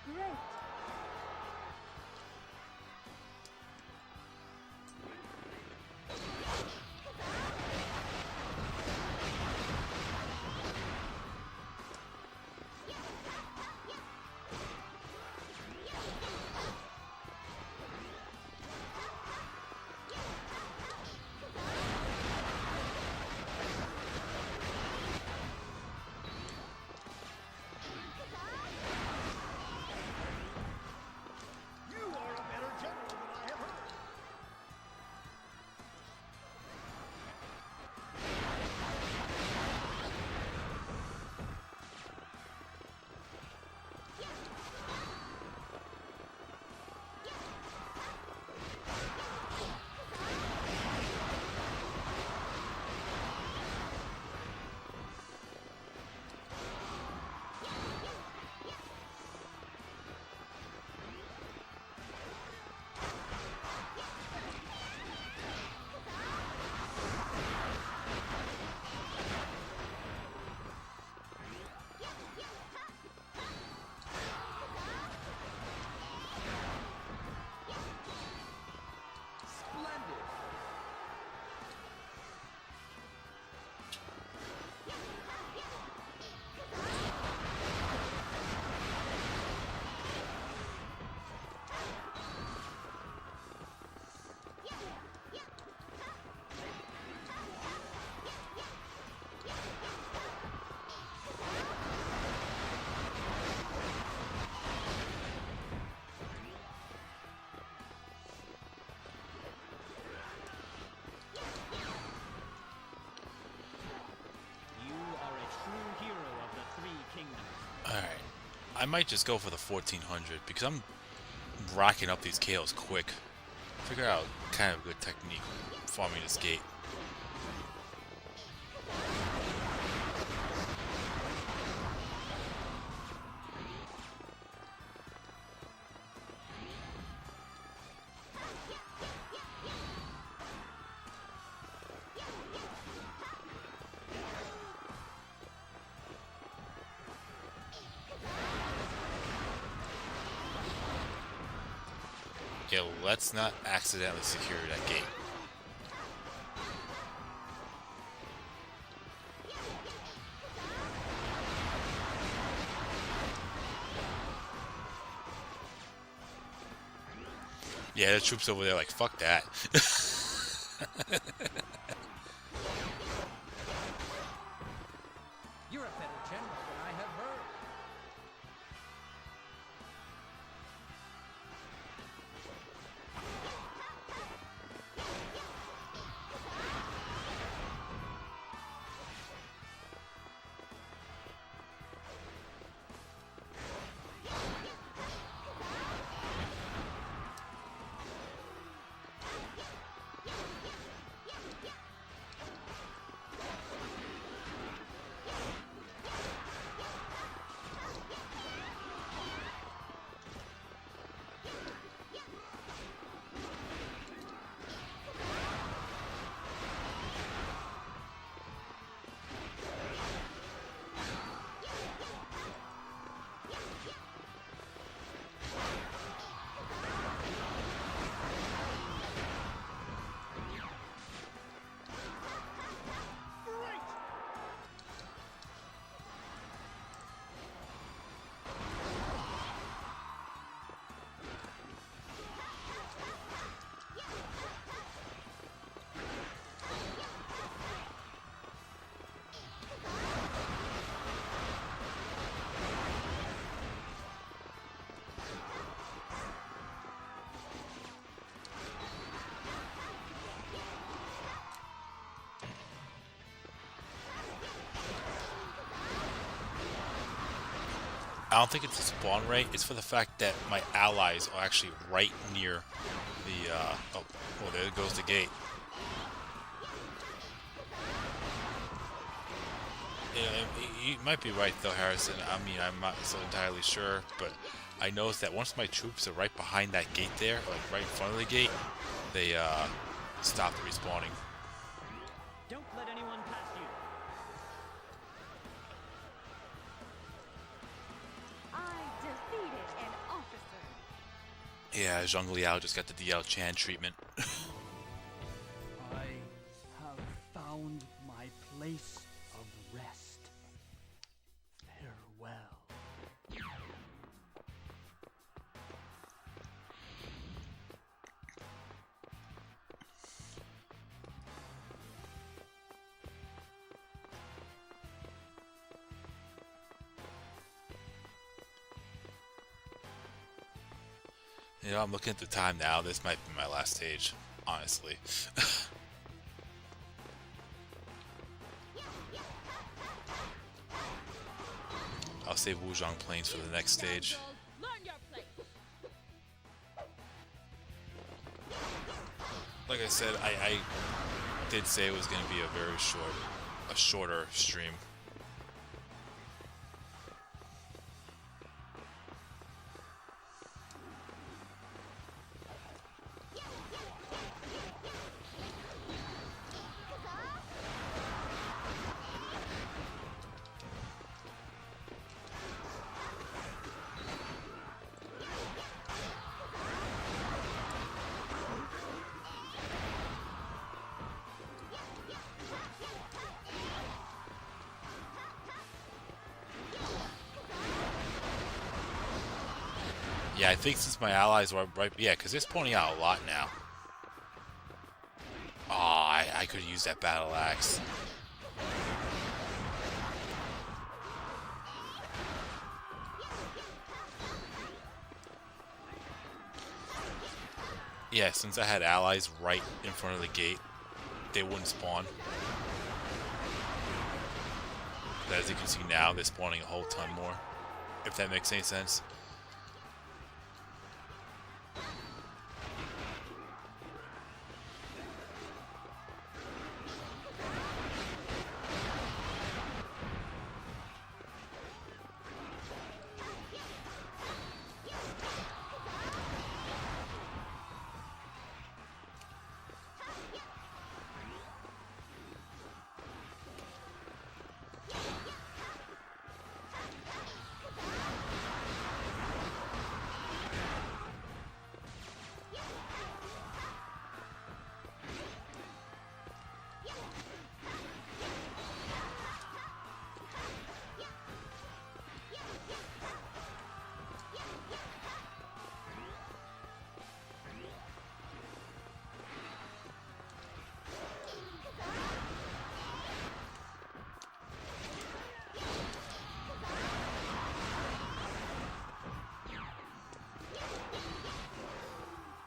Great. I might just go for the 1400 because I'm racking up these KOs quick. Figure out kind of a good technique farming this gate. Okay, let's not accidentally secure that gate. Yeah, the troops over there like, fuck that. You're a better general than I have heard. I don't think it's the spawn rate. It's for the fact that my allies are actually right near the, oh, there goes the gate. Yeah, you might be right though, Harrison. I mean, I'm not so entirely sure, but I noticed that once my troops are right behind that gate there, like right in front of the gate, they, stop respawning. Don't let anyone pass you. I defeated an officer. Yeah, Zhang Liao just got the DL Chan treatment. I have found my place of rest. Farewell. You know, I'm looking at the time now. This might be my last stage, honestly. I'll save Wuzhong Plains for the next stage. Learn your place. Like I said, I did say it was going to be a shorter stream. Yeah, I think since my allies were right, yeah, because they're spawning out a lot now. Oh, I could use that battle axe. Yeah, since I had allies right in front of the gate, they wouldn't spawn. But as you can see now, they're spawning a whole ton more. if that makes any sense.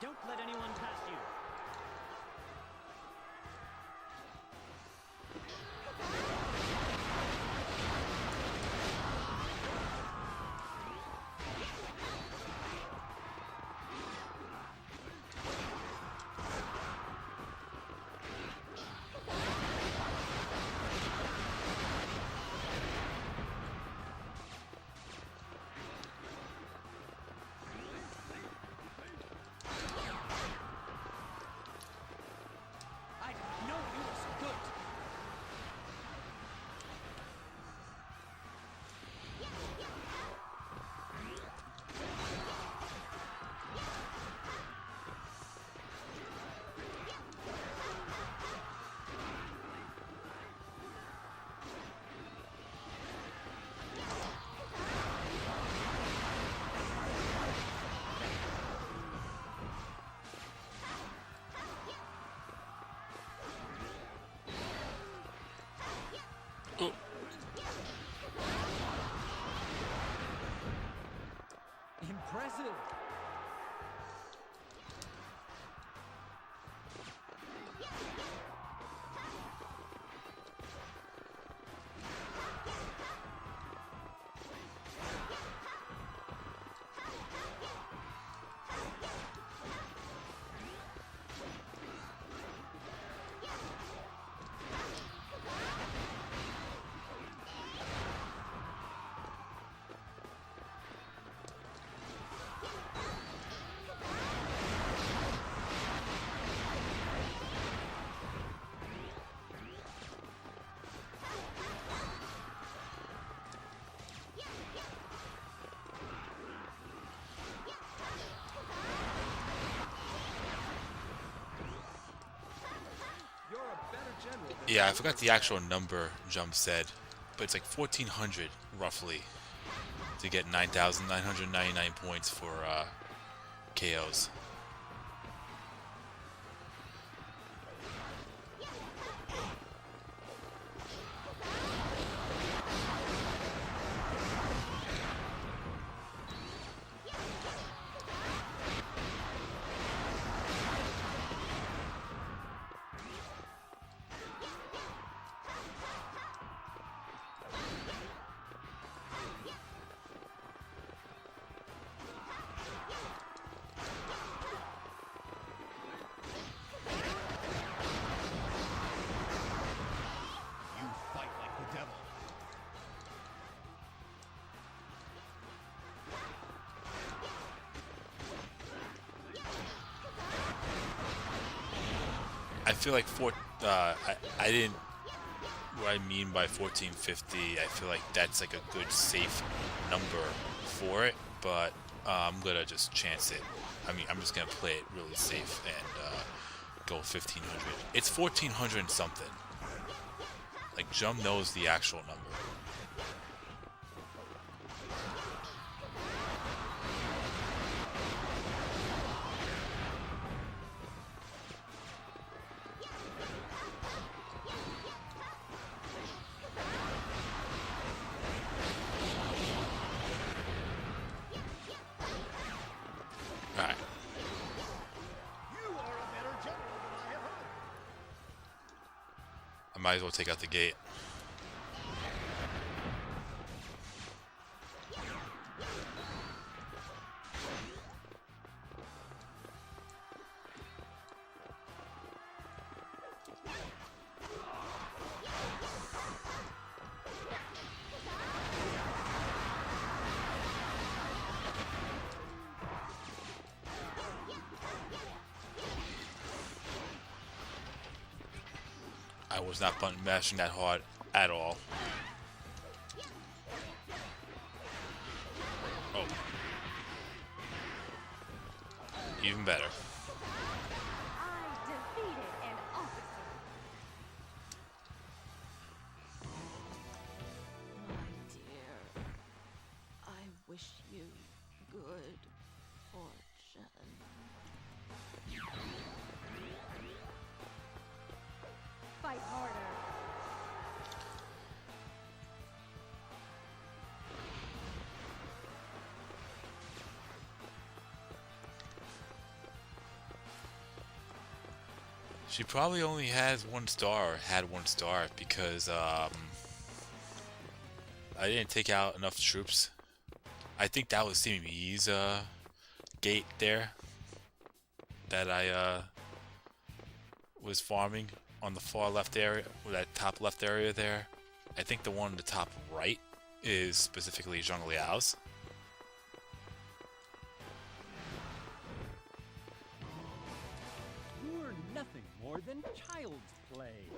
Don't let anyone pass you. I didn't know you were so good. Oh. Impressive. You're a better general than Yeah, I forgot the actual number Jump said, but it's like 1,400 roughly to get 9,999 points for KOs. You fight like the devil. I feel like I didn't. What I mean by 1450, I feel like that's like a good safe number for it, but I'm gonna just chance it. I mean, I'm just gonna play it really safe and go 1500. It's 1400 and something. Like Jum knows the actual number. Alright. You are a better general than I have heard. I might as well take out the gate. was not button mashing that hard at all. Oh. Even better. I defeated an officer. My dear, I wish you good fortune. Fight harder. She probably only has 1 star, or had 1 star, because I didn't take out enough troops. I think that was CME's gate there that I was farming on the far left area, or that top left area there. I think the one in the top right is specifically Zhang Liao's. You're nothing more than child's play.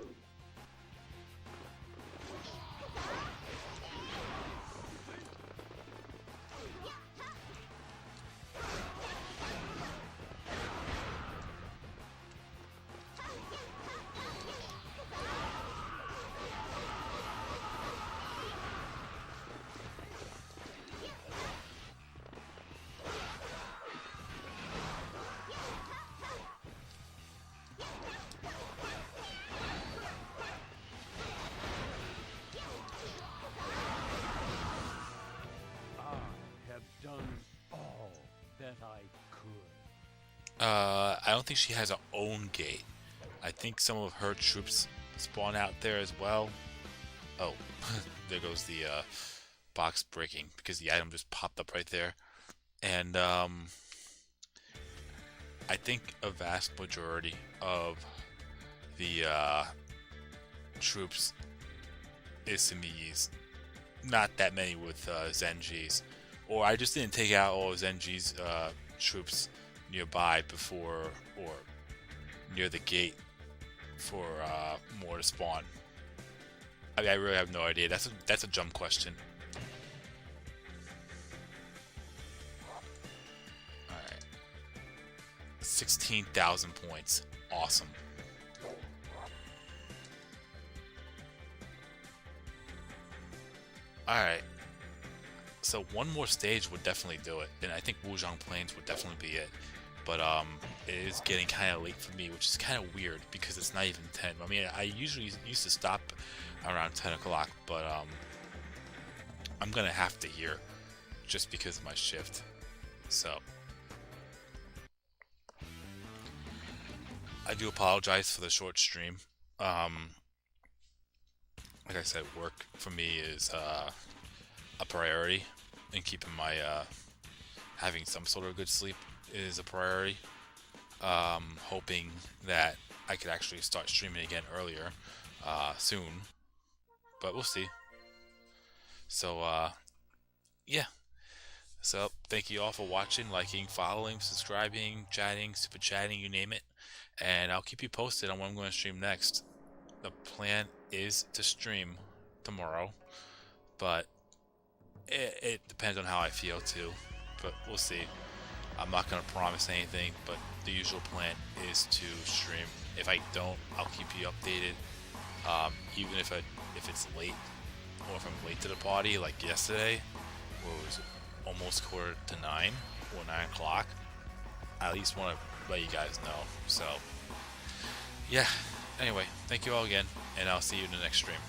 I don't think she has her own gate. I think some of her troops spawn out there as well. Oh, there goes the box breaking because the item just popped up right there. And I think a vast majority of the troops is Simi's. Not that many with Zenji's. Or I just didn't take out all of Zenji's troops nearby before, or near the gate for more to spawn. I mean, I really have no idea. That's a jump question. Alright. 16,000 points. Awesome. Alright. So one more stage would definitely do it, and I think Wuzhong Plains would definitely be it. But it is getting kind of late for me, which is kind of weird because it's not even 10. I mean, I usually used to stop around 10 o'clock, but I'm gonna have to here just because of my shift. So I do apologize for the short stream. Like I said, work for me is a priority, and keeping my having some sort of good sleep is a priority. Hoping that I could actually start streaming again earlier soon, but we'll see. So yeah, so thank you all for watching, liking, following, subscribing, chatting, super chatting, you name it, and I'll keep you posted on what I'm going to stream next. The plan is to stream tomorrow, but it depends on how I feel too, but we'll see. I'm not going to promise anything, but the usual plan is to stream. If I don't, I'll keep you updated. Even if it's late, or if I'm late to the party, like yesterday, where it was almost 8:45 or 9 o'clock, I at least want to let you guys know. So, yeah. Anyway, thank you all again, and I'll see you in the next stream.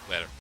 Later.